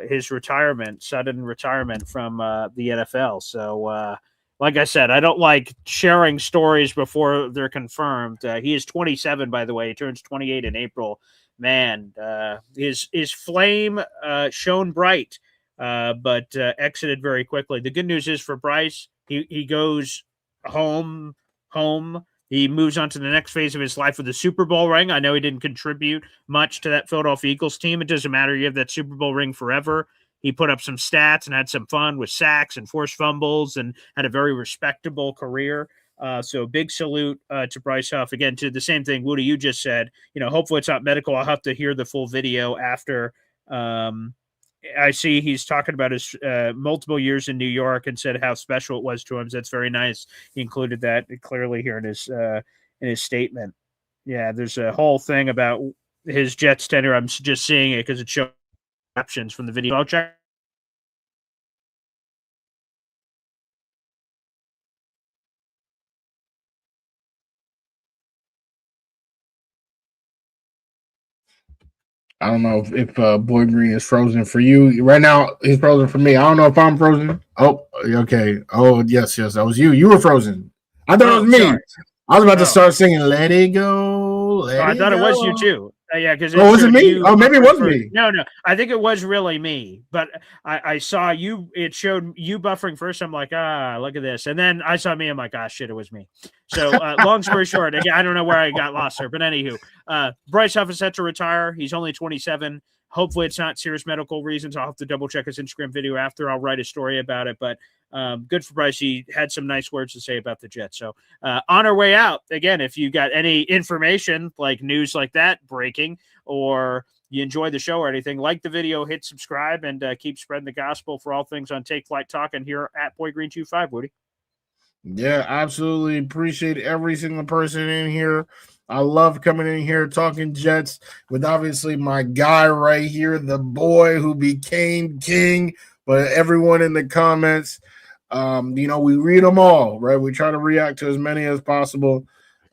his sudden retirement from the NFL. So, like I said, I don't like sharing stories before they're confirmed. He is 27, by the way. He turns 28 in April. Man, his flame shone bright, but exited very quickly. The good news is for Bryce, he goes home. He moves on to the next phase of his life with a Super Bowl ring. I know he didn't contribute much to that Philadelphia Eagles team. It doesn't matter. You have that Super Bowl ring forever. He put up some stats and had some fun with sacks and forced fumbles and had a very respectable career. So big salute to Bryce Huff. Again, to the same thing, Wudi, you just said, hopefully it's not medical. I'll have to hear the full video after. I see he's talking about his multiple years in New York and said how special it was to him. So that's very nice. He included that clearly here in his statement. Yeah, there's a whole thing about his Jets tenure. I'm just seeing it because it shows captions from the video. I'll check. I don't know if Boy Green is frozen for you right now. He's frozen for me. I don't know if I'm frozen. Oh, okay. Oh, yes, that was you. You were frozen. I thought it was me. Sorry. I was about to start singing "Let It Go." I thought it was you too. Yeah, because was it me? Oh, maybe it was me. No, I think it was really me. But I saw you. It showed you buffering first. I'm like, look at this. And then I saw me. I'm like, shit, it was me. So long story short, again, I don't know where I got lost there. But anywho, Bryce Huff is set to retire. He's only 27. Hopefully, it's not serious medical reasons. I'll have to double check his Instagram video after. I'll write a story about it. But good for Bryce. He had some nice words to say about the Jets. So on our way out, again, if you got any information like news like that breaking, or you enjoy the show or anything, like the video, hit subscribe, and keep spreading the gospel for all things on Take Flight Talk and here at Boy Green 25, Woody. Yeah, absolutely. Appreciate every single person in here. I love coming in here talking Jets with obviously my guy right here, the boy who became king. But everyone in the comments, we read them all, right? We try to react to as many as possible.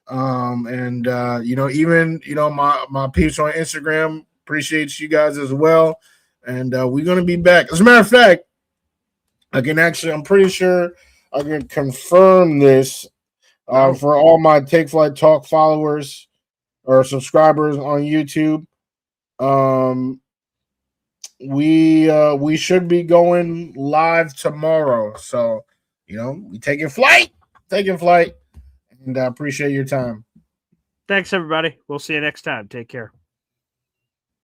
Even my peeps on Instagram, appreciate you guys as well. And we're going to be back. As a matter of fact, I'm pretty sure I can confirm this for all my Take Flight Talk followers or subscribers on YouTube. we should be going live tomorrow. So, we taking flight, and I appreciate your time. Thanks, everybody. We'll see you next time. Take care.